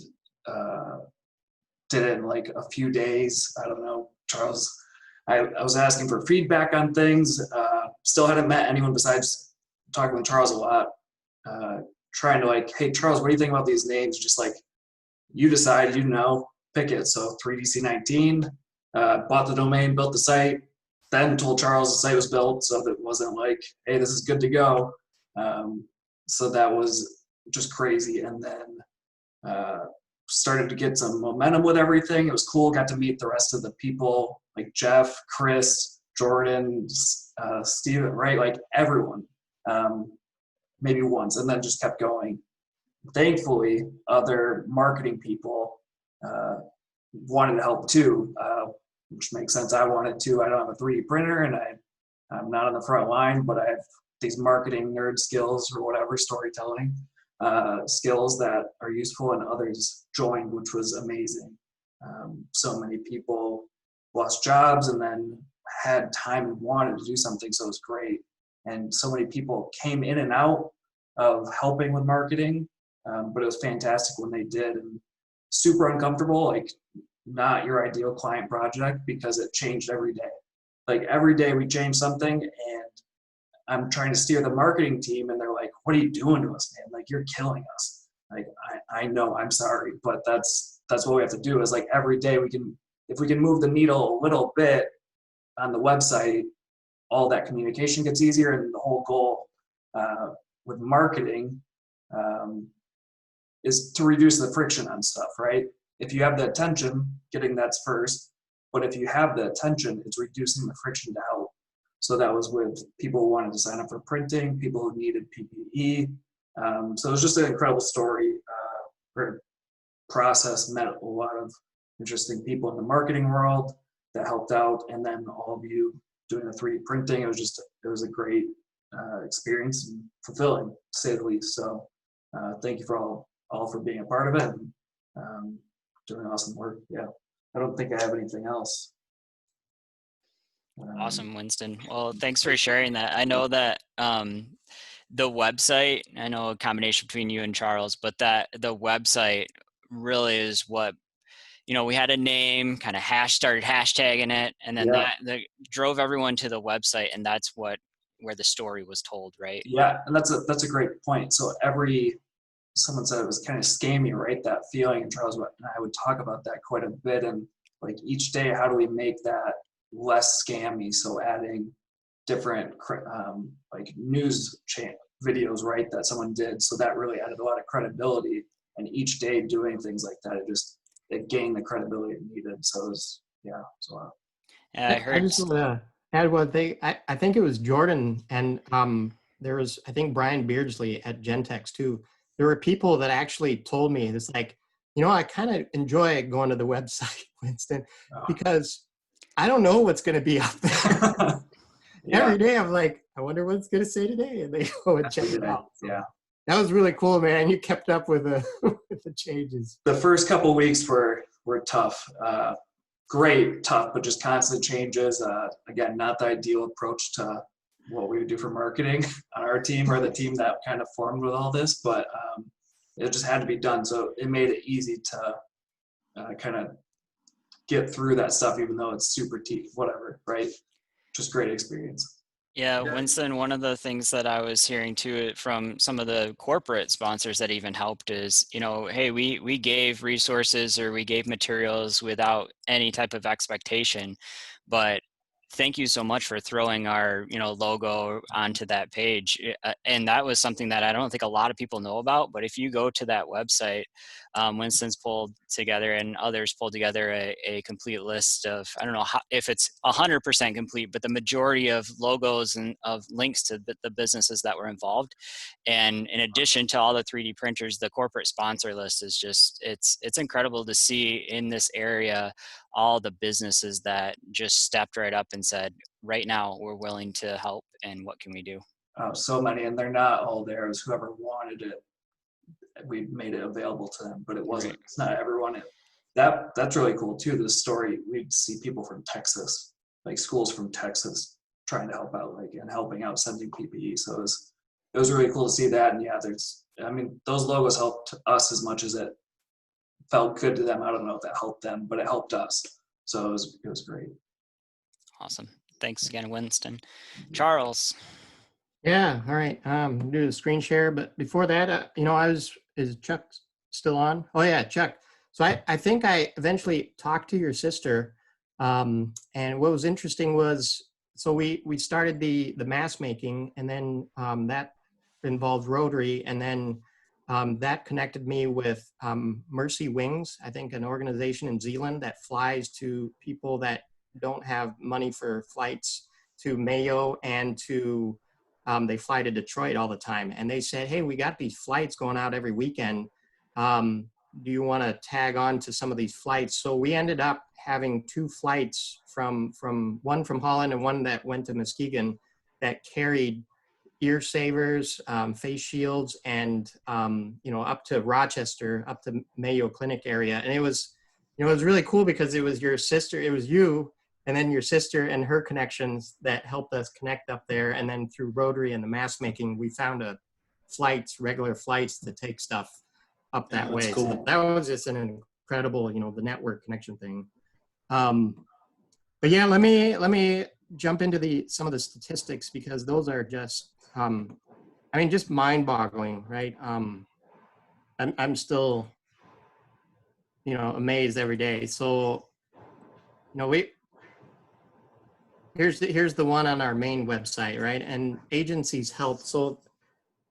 J: did it in like a few days. I don't know, Charles, I was asking for feedback on things. Still hadn't met anyone besides talking with Charles a lot. Trying to hey, Charles, what do you think about these names? Just you decide, pick it. So 3DC19, bought the domain, built the site, then told Charles the site was built, so that it wasn't hey, this is good to go. So that was just crazy. And then started to get some momentum with everything. It was cool. Got to meet the rest of the people, like Jeff, Chris, Jordan, Steven, right? Everyone, maybe once, and then just kept going. Thankfully, other marketing people wanted to help too, which makes sense. I wanted to. I don't have a 3D printer, and I'm not on the front line, but I have these marketing nerd skills or whatever, storytelling skills that are useful, and others joined, which was amazing. So many people lost jobs and then had time and wanted to do something, so it was great. And so many people came in and out of helping with marketing, but it was fantastic when they did. And super uncomfortable, not your ideal client project, because it changed every day. Every day we change something, and I'm trying to steer the marketing team, and they're like, what are you doing to us, man? You're killing us. I know, I'm sorry, but that's what we have to do, is every day if we can move the needle a little bit on the website, all that communication gets easier. And the whole goal with marketing is to reduce the friction on stuff, right? If you have the attention, getting that's first, but if you have the attention, it's reducing the friction to help. So that was with people who wanted to sign up for printing, people who needed PPE. So it was just an incredible story. Process, met a lot of interesting people in the marketing world that helped out, and then all of you doing the 3D printing. It was a great experience and fulfilling, to say the least. So thank you for all for being a part of it and doing awesome work. Yeah, I don't think I have anything else.
A: Awesome, Winston. Well, thanks for sharing that. I know that the website, I know a combination between you and Charles, but that the website really is what, we had a name, kind of started hashtagging it, and then that drove everyone to the website, and that's where the story was told, right?
J: Yeah, and that's a great point. So someone said it was kind of scammy, right? That feeling, and Charles and I would talk about that quite a bit. And like each day, how do we make that less scammy? So adding different like news videos, right, that someone did. So that really added a lot of credibility. And each day doing things like that, it gained the credibility it needed. So it was, so.
A: Yeah, I heard.
C: I just want to add one thing. I think it was Jordan and there was, I think, Brian Beardsley at Gentex too. There were people that actually told me, it's like, I kind of enjoy going to the website, Winston, because I don't know what's going to be up there. Every day I'm like, I wonder what it's going to say today. And they go and check it out. So that was really cool, man. You kept up with the changes.
J: The first couple of weeks were tough. Great, tough, but just constant changes. Again, not the ideal approach to what we would do for marketing on our team or the team that kind of formed with all this, but it just had to be done. So it made it easy to kind of get through that stuff, even though it's super whatever, right? Just great experience.
A: Yeah, Winston, one of the things that I was hearing too from some of the corporate sponsors that even helped is, hey, we gave resources or we gave materials without any type of expectation, but thank you so much for throwing our, logo onto that page. And that was something that I don't think a lot of people know about, but if you go to that website, Winston's pulled together and others pulled together a complete list of, I don't know if it's 100% complete, but the majority of logos and of links to the businesses that were involved. And in addition to all the 3D printers, the corporate sponsor list is just, it's incredible to see in this area, all the businesses that just stepped right up and said, right now we're willing to help and what can we do?
J: So many, and they're not all there. It was whoever wanted it. We made it available to them, but it wasn't. It's not everyone. That's really cool too. This story, we'd see people from Texas, like schools from Texas, trying to help out, and helping out sending PPE. So it was really cool to see that. And those logos helped us as much as it felt good to them. I don't know if that helped them, but it helped us. So it was great.
A: Awesome. Thanks again, Winston. Charles.
C: Yeah. All right. Do the screen share, but before that, is Chuck still on? Oh yeah, Chuck. So I think I eventually talked to your sister, and what was interesting was, so we started the mask making, and then that involved Rotary, and then that connected me with Mercy Wings, I think an organization in Zealand that flies to people that don't have money for flights to Mayo and to they fly to Detroit all the time. And they said, hey, we got these flights going out every weekend. Do you want to tag on to some of these flights? So we ended up having 2 flights from one from Holland and one that went to Muskegon that carried ear savers, face shields, and up to Rochester, up to Mayo Clinic area. And it was really cool because it was your sister, it was you, and then your sister and her connections that helped us connect up there. And then through Rotary and the mask making, we found regular flights to take stuff up that way.
J: Cool.
C: So that was just an incredible, the network connection thing. But yeah, let me jump into some of the statistics, because those are just, just mind-boggling, right? I'm still, amazed every day. So, here's the one on our main website, right? And agencies helped. So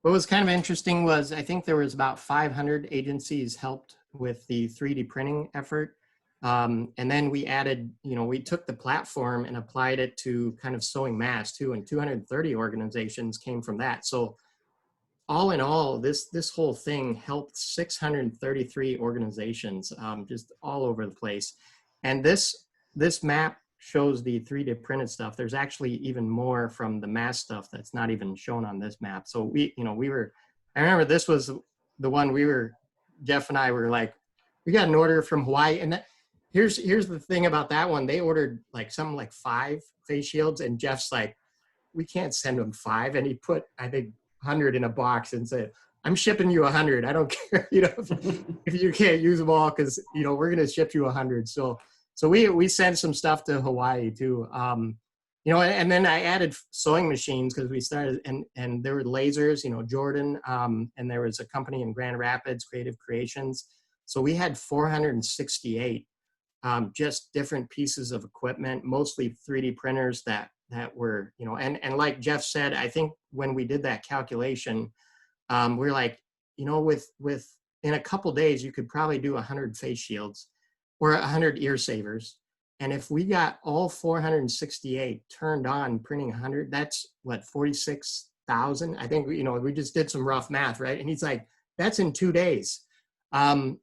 C: what was kind of interesting was, I think there was about 500 agencies helped with the 3D printing effort. And then we added, we took the platform and applied it to kind of sewing masks too, and 230 organizations came from that. So all in all, this whole thing helped 633 organizations, just all over the place. And this map shows the 3D printed stuff, there's actually even more from the mass stuff that's not even shown on this map. So we were, I remember this was the one Jeff and I were like, we got an order from Hawaii. And here's the thing about that one. They ordered like something like 5 face shields, and Jeff's like, we can't send them 5. And he put, I think, 100 in a box and said, I'm shipping you 100. I don't care, if you can't use them all, because, we're going to ship you 100. So we sent some stuff to Hawaii too. And then I added sewing machines because we started, and there were lasers, Jordan, and there was a company in Grand Rapids, Creative Creations. So we had 468 just different pieces of equipment, mostly 3D printers that were, and like Jeff said, I think when we did that calculation, we're like, with in a couple days, you could probably do 100 face shields or 100 ear savers. And if we got all 468 turned on printing 100, that's what, 46,000? I think, we just did some rough math, right? And he's like, that's in 2 days. So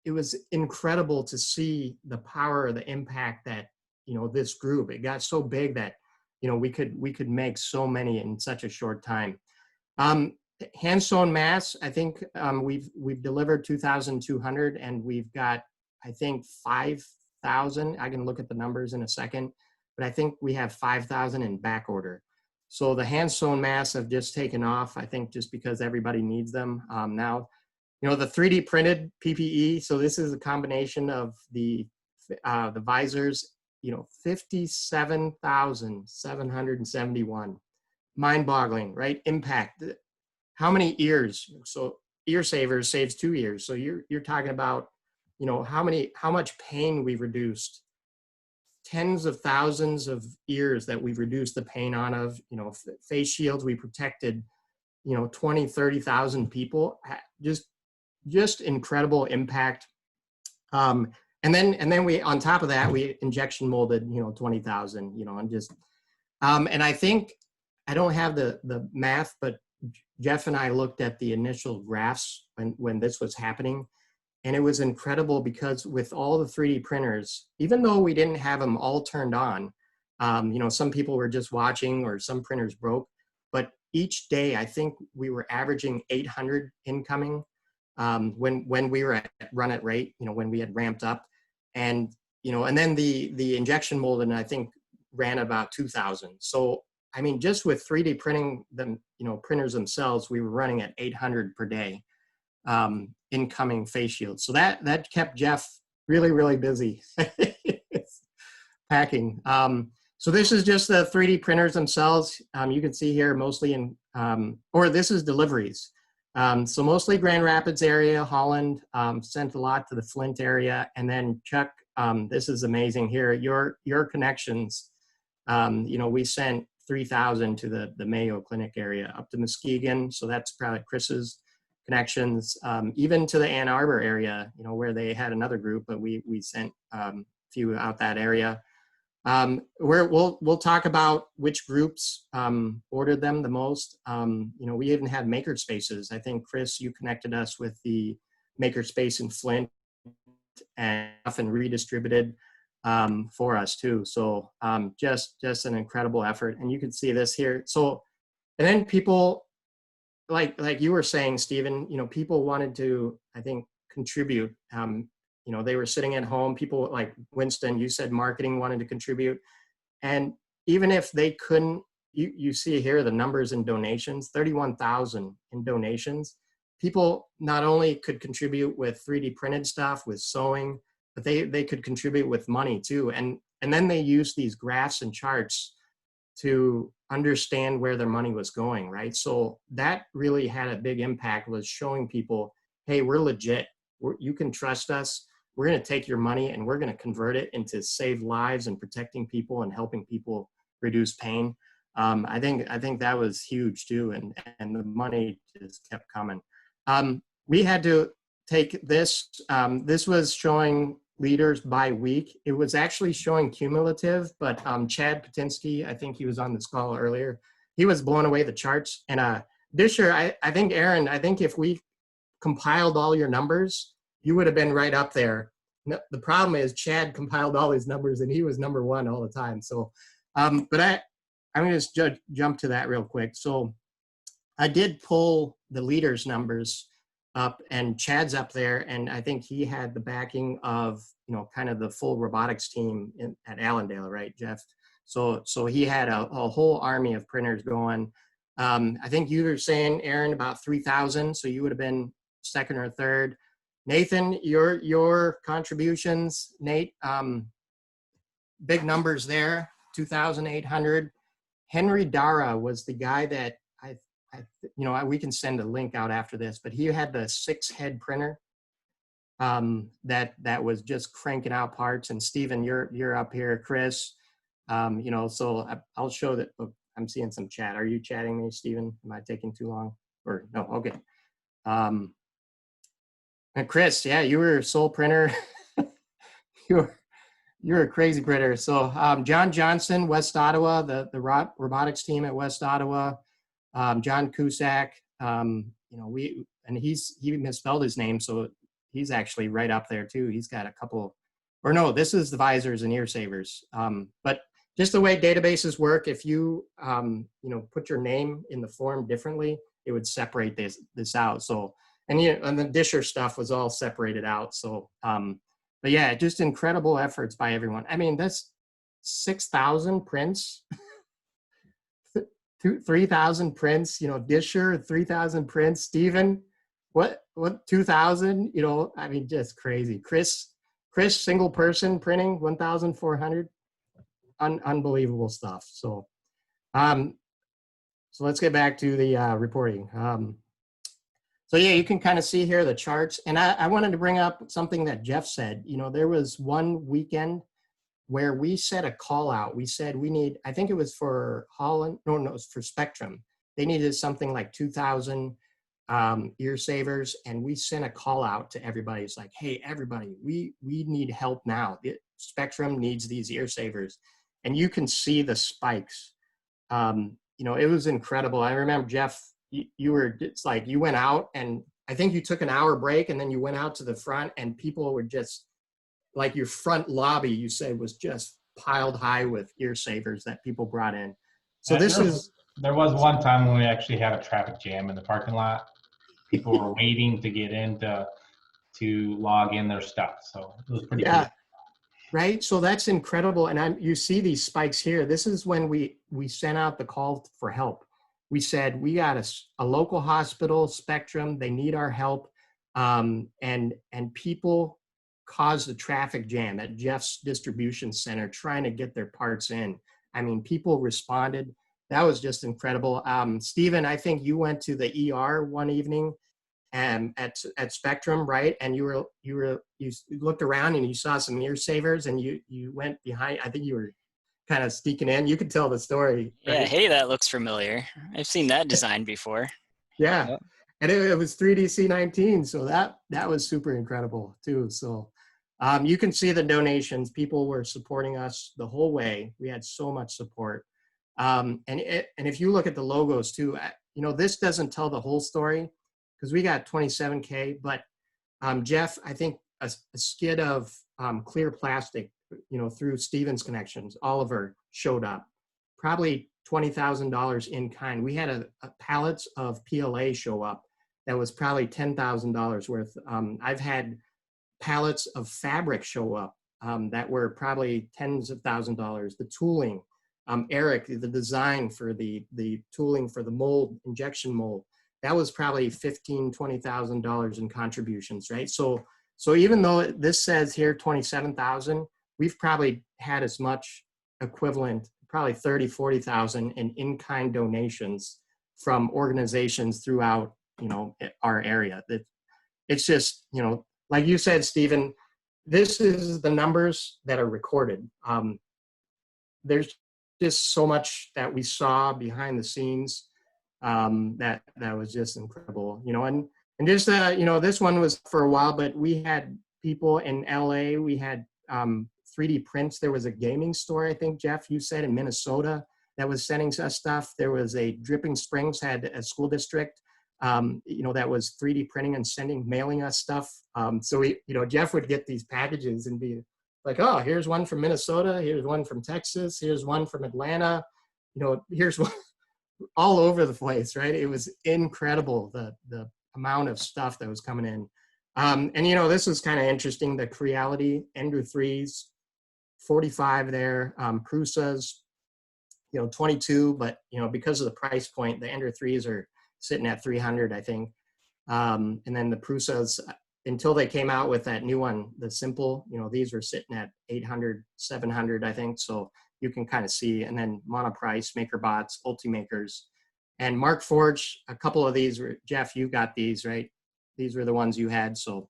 C: it was incredible to see the power, the impact that, this group, it got so big that, we could make so many in such a short time. Hand sewn mass, I think we've delivered 2,200, and we've got, I think, 5,000. I can look at the numbers in a second, but I think we have 5,000 in back order. So the hand sewn masks have just taken off, I think, just because everybody needs them now. The 3D printed PPE. So this is a combination of the visors. 57,771. Mind-boggling, right? Impact. How many ears? So ear savers saves 2 ears. So you're talking about, how much pain we've reduced. Tens of thousands of ears that we've reduced the pain on face shields. We protected, 20, 30,000 people. Just incredible impact. And then we, on top of that, we injection molded, 20,000, and just, and I think, I don't have the math, but Jeff and I looked at the initial graphs when this was happening, and it was incredible because with all the 3D printers, even though we didn't have them all turned on, some people were just watching or some printers broke, but each day, I think we were averaging 800 incoming. When we were at run at rate, when we had ramped up, and and then the injection molded, I think, ran about 2,000. So I mean, just with 3D printing them, printers themselves, we were running at 800 per day incoming face shields. So that kept Jeff really, really busy packing. So this is just the 3D printers themselves. You can see here mostly or this is deliveries. So mostly Grand Rapids area, Holland, sent a lot to the Flint area. And then Chuck, this is amazing here. Your connections, we sent 3,000 to the Mayo Clinic area, up to Muskegon. So that's probably Chris's connections, even to the Ann Arbor area, where they had another group, but we sent a few out that area. We'll talk about which groups ordered them the most. We even had maker spaces. I think, Chris, you connected us with the maker space in Flint and often redistributed for us too. So just an incredible effort. And you can see this here. So, and then people, like you were saying, Stephen, people wanted to, I think, contribute. They were sitting at home. People like Winston, you said marketing wanted to contribute. And even if they couldn't, you see here the numbers in donations, 31,000 in donations. People not only could contribute with 3D printed stuff, with sewing, but they could contribute with money too. And then they used these graphs and charts to understand where their money was going, right? So that really had a big impact, was showing people, hey, we're legit. You can trust us. We're going to take your money and we're going to convert it into save lives and protecting people and helping people reduce pain. I think that was huge too, and the money just kept coming. We had to take this. This was showing leaders by week. It was actually showing cumulative, but Chad Patinsky, I think he was on this call earlier, he was blowing away the charts. And Disher, I think, Aaron, I think if we compiled all your numbers, you would have been right up there. no, the problem is Chad compiled all these numbers and he was number one all the time. So, but I'm going to just jump to that real quick. So I did pull the leaders numbers up, and Chad's up there, and I think he had the backing of, you know, kind of the full robotics team at Allendale, right, Jeff? So he had a whole army of printers going. I think you were saying, Aaron, about 3,000, so you would have been second or third. Nathan, your contributions, Nate, big numbers there, 2,800. Henry Dara was the guy that we can send a link out after this, but he had the 6-head printer that was just cranking out parts. And Stephen, you're up here, Chris. So I'll show that. Oh, I'm seeing some chat. Are you chatting me, Stephen? Am I taking too long? Or no? Okay. And Chris, yeah, you were a sole printer. You're a crazy printer. So John Johnson, West Ottawa, the robotics team at West Ottawa. John Cusack, he misspelled his name, so he's actually right up there too. He's got a couple, or no, this is the visors and ear savers. But just the way databases work, if you put your name in the form differently, it would separate this out. So and the Disher stuff was all separated out. So but yeah, just incredible efforts by everyone. I mean, that's 6,000 prints. 3,000 prints, Disher, 3,000 prints. Stephen, what 2,000? I mean, just crazy. Chris, single person printing 1,400. Unbelievable stuff. So, so let's get back to the reporting. So yeah, you can kind of see here the charts. And I wanted to bring up something that Jeff said. There was one weekend where we set a call out. We said we need, I think it was for Holland, no, it was for Spectrum. They needed something like 2,000 ear savers, and we sent a call out to everybody. It's like, hey, everybody, we need help now. Spectrum needs these ear savers. And you can see the spikes. It was incredible. I remember, Jeff, it's like you went out, and I think you took an hour break, and then you went out to the front, and people were just, like your front lobby, you said, was just piled high with ear savers that people brought in. So
F: there was one time when we actually had a traffic jam in the parking lot. People were waiting to get in to log in their stuff. So it was pretty cool.
C: Right. So that's incredible. And you see these spikes here. This is when we sent out the call for help. We said, we got a local hospital, Spectrum, they need our help. And people caused a traffic jam at Jeff's distribution center trying to get their parts in. I mean, people responded. That was just incredible. Stephen, I think you went to the ER one evening at Spectrum, right? And you looked around and you saw some ear savers, and you went behind. I think you were kind of sneaking in. You could tell the story.
A: Yeah,
C: right?
A: hey, that looks familiar. I've seen that design before.
C: Yeah.
A: Yep.
C: And it was 3DC19, so that was super incredible too. So you can see the donations. People were supporting us the whole way. We had so much support. And if you look at the logos too, this doesn't tell the whole story because we got 27K, but Jeff, I think a skid of clear plastic, through Stephen's connections, Oliver showed up, probably $20,000 in kind. We had a pallets of PLA show up that was probably $10,000 worth. I've had pallets of fabric show up that were probably tens of thousands of dollars. The tooling, Eric, the design for the tooling for the mold, injection mold, that was probably $15,000, $20,000 in contributions, right? So even though this says here 27,000, we've probably had as much equivalent, probably 30, 40,000 in-kind donations from organizations throughout, our area. It's just, like you said, Stephen, this is the numbers that are recorded. There's just so much that we saw behind the scenes that was just incredible, and just, this one was for a while, but we had people in LA, we had 3D prints. There was a gaming store, I think, Jeff, you said, in Minnesota that was sending us stuff. There was a Dripping Springs, had a school district that was 3D printing and mailing us stuff. So Jeff would get these packages and be like, oh, here's one from Minnesota, here's one from Texas, here's one from Atlanta, here's one all over the place, right? It was incredible, the amount of stuff that was coming in. And this is kind of interesting, the Creality Ender 3s, 45 there, Prusas, 22, but because of the price point, the Ender 3s are sitting at 300, I think. And then the Prusas, until they came out with that new one, the Simple, these were sitting at 800, 700, I think. So you can kind of see, and then Monoprice, MakerBots, Ultimakers, and Markforged. A couple of these were, Jeff, you got these, right? These were the ones you had. So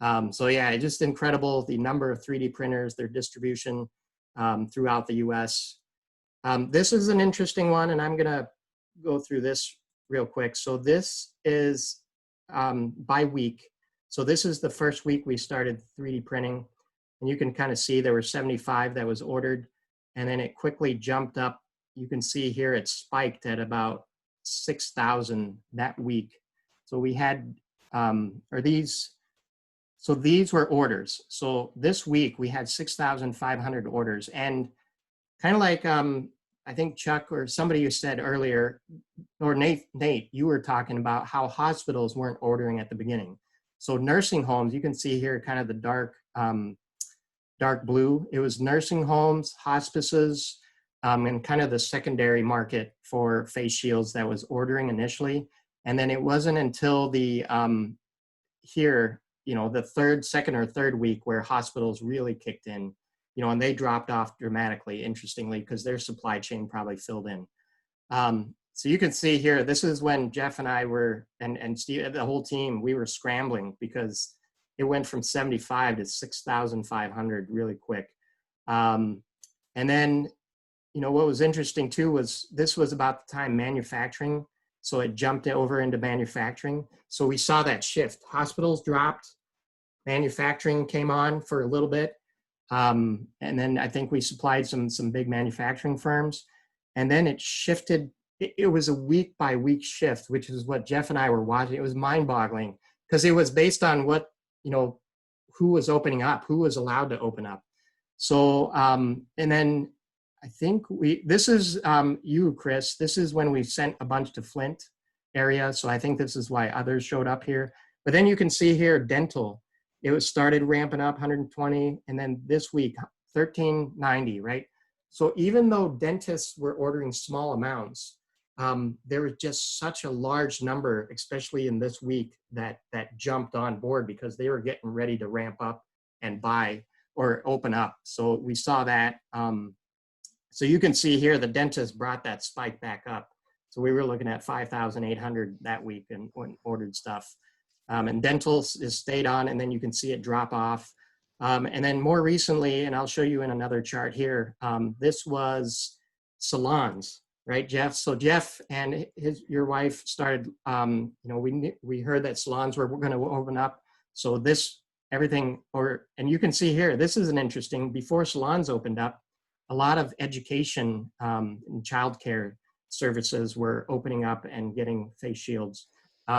C: yeah, just incredible, the number of 3D printers, their distribution throughout the US. This is an interesting one, and I'm gonna go through this real quick. So this is by week. So this is the first week we started 3D printing, and you can kind of see there were 75 that was ordered, and then it quickly jumped up. You can see here it spiked at about 6,000 that week. So we had, so these were orders. So this week we had 6,500 orders, and kind of like, I think Chuck or somebody you said earlier, or Nate, you were talking about how hospitals weren't ordering at the beginning. So nursing homes, you can see here kind of the dark blue. It was nursing homes, hospices, and kind of the secondary market for face shields that was ordering initially. And then it wasn't until the the second or third week where hospitals really kicked in, and they dropped off dramatically, interestingly, because their supply chain probably filled in. So you can see here, this is when Jeff and I were, and Steve, the whole team, we were scrambling because it went from 75 to 6,500 really quick. And then, what was interesting too was this was about the time manufacturing. So it jumped over into manufacturing. So we saw that shift. Hospitals dropped, manufacturing came on for a little bit. And then I think we supplied some big manufacturing firms. And then it shifted. It was a week by week shift, which is what Jeff and I were watching. It was mind boggling because it was based on what, who was opening up, who was allowed to open up. So, and then I think this is you, Chris, this is when we sent a bunch to Flint area. So I think this is why others showed up here. But then you can see here, dental, it was started ramping up 120. And then this week, 1390, right? So even though dentists were ordering small amounts, there was just such a large number, especially in this week, that jumped on board because they were getting ready to ramp up and buy or open up. So we saw that. So you can see here, the dentist brought that spike back up. So we were looking at 5,800 that week and when ordered stuff. And dental is stayed on, and then you can see it drop off. And then more recently, and I'll show you in another chart here, this was salons, right, Jeff? So Jeff and your wife started, we heard that salons were going to open up. So and you can see here, this is an interesting, before salons opened up, a lot of education and childcare services were opening up and getting face shields.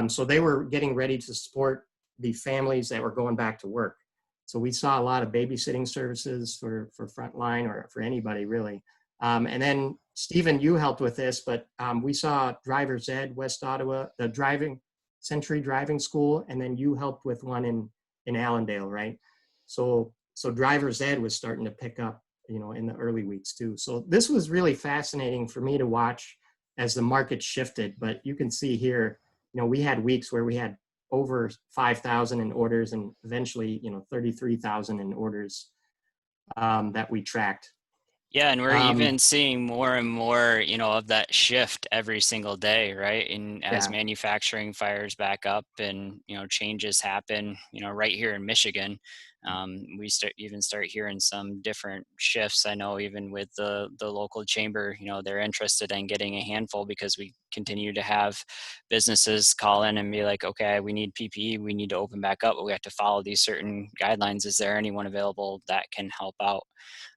C: So they were getting ready to support the families that were going back to work. So we saw a lot of babysitting services for frontline or for anybody really. And then Stephen, you helped with this, but we saw Driver's Ed, West Ottawa, the Century Driving School, and then you helped with one in Allendale, right? So Driver's Ed was starting to pick up, in the early weeks too. So this was really fascinating for me to watch as the market shifted. But you can see here, we had weeks where we had over 5,000 in orders and eventually, 33,000 in orders that we tracked.
A: Yeah, and we're even seeing more and more, of that shift every single day, right? And as manufacturing fires back up and, changes happen, right here in Michigan, we start hearing some different shifts. I know even with the local chamber, they're interested in getting a handful because we continue to have businesses call in and be like, okay, we need PPE, we need to open back up, but we have to follow these certain guidelines. Is there anyone available that can help out?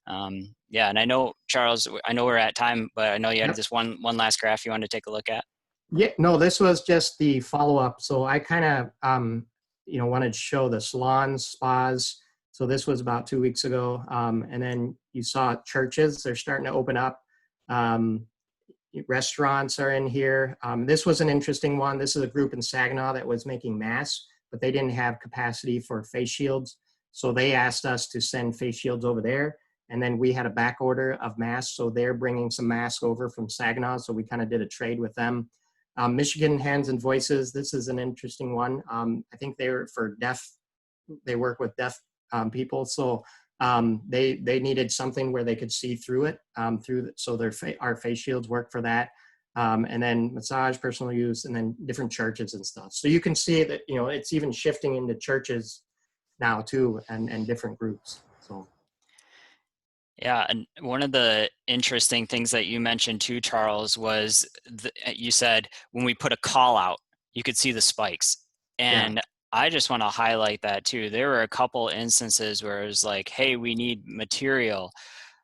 A: And I know, Charles, we're at time, but I know you had this one last graph you wanted to take a look at.
C: Yeah, no, this was just the follow-up. So I kind of, wanted to show the salons, spas. So this was about 2 weeks ago. And then you saw churches, they're starting to open up. Restaurants are in here. This was an interesting one. This is a group in Saginaw that was making masks, but they didn't have capacity for face shields. So they asked us to send face shields over there. And then we had a back order of masks. So they're bringing some masks over from Saginaw. So we kind of did a trade with them. Michigan Hands and Voices. This is an interesting one. I think they're for deaf. They work with deaf people. So they needed something where they could see through it. So our face shields work for that. And then massage, personal use, and then different churches and stuff. So you can see that, it's even shifting into churches now too, and different groups. So.
A: Yeah, and one of the interesting things that you mentioned too, Charles, was you said when we put a call out, you could see the spikes. And I just want to highlight that too. There were a couple instances where it was like, hey, we need material.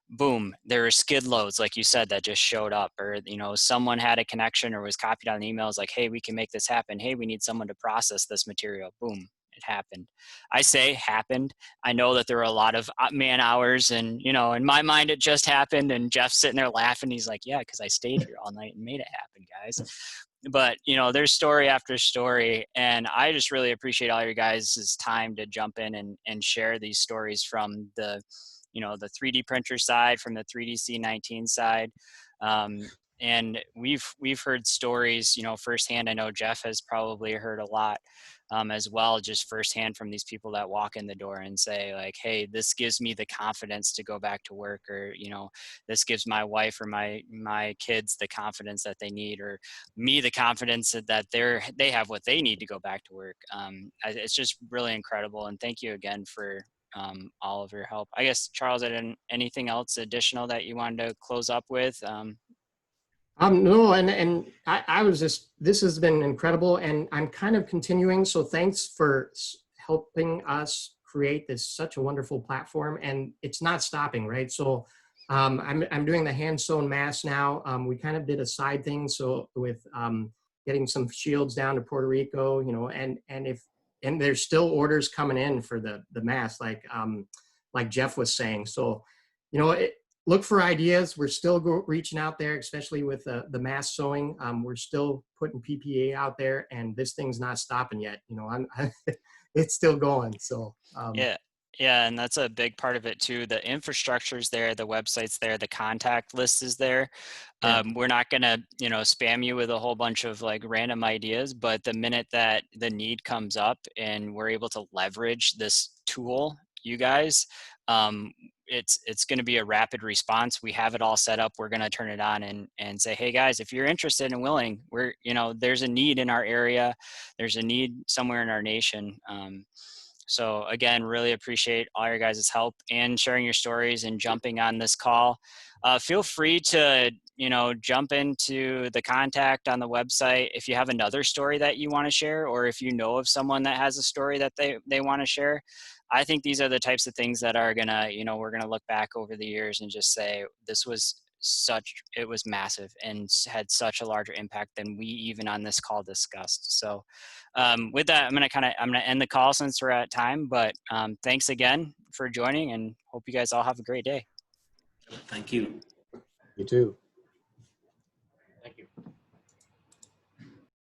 A: Boom, there were skid loads, like you said, that just showed up, or someone had a connection or was copied on the emails like, hey, we can make this happen. Hey, we need someone to process this material. Boom, it happened. I say happened. I know that there were a lot of man hours, and in my mind it just happened, and Jeff's sitting there laughing. He's like, yeah, because I stayed here all night and made it happen, guys. But there's story after story, and I just really appreciate all your guys' time to jump in and share these stories from the the 3D printer side, from the 3D C19 side. And we've heard stories, firsthand. I know Jeff has probably heard a lot as well, just firsthand from these people that walk in the door and say like, hey, this gives me the confidence to go back to work, or, this gives my wife or my kids the confidence that they need, or me the confidence that they have what they need to go back to work. It's just really incredible. And thank you again for all of your help. I guess, Charles, anything else additional that you wanted to close up with?
C: No, and I was this has been incredible, and I'm kind of continuing. So thanks for helping us create such a wonderful platform, and it's not stopping, right? So I'm doing the hand sewn mask now. We kind of did a side thing, so with getting some shields down to Puerto Rico, and there's still orders coming in for the mask, like Jeff was saying. So, look for ideas. We're still reaching out there, especially with the mask sewing. We're still putting PPE out there, and this thing's not stopping yet. It's still going. So
A: yeah, and that's a big part of it too. The infrastructure's there, the website's there, the contact list is there. We're not gonna spam you with a whole bunch of like random ideas, but the minute that the need comes up and we're able to leverage this tool, you guys, it's going to be a rapid response. We have it all set up. We're going to turn it on and say, hey guys, if you're interested and willing, there's a need in our area. There's a need somewhere in our nation. So again, really appreciate all your guys' help and sharing your stories and jumping on this call. Feel free to, jump into the contact on the website if you have another story that you want to share, or if you know of someone that has a story that they want to share. I think these are the types of things that are gonna, we're gonna look back over the years and just say, it was massive and had such a larger impact than we even on this call discussed. So with that, I'm gonna end the call since we're at time, but thanks again for joining, and hope you guys all have a great day.
B: Thank you.
C: You too.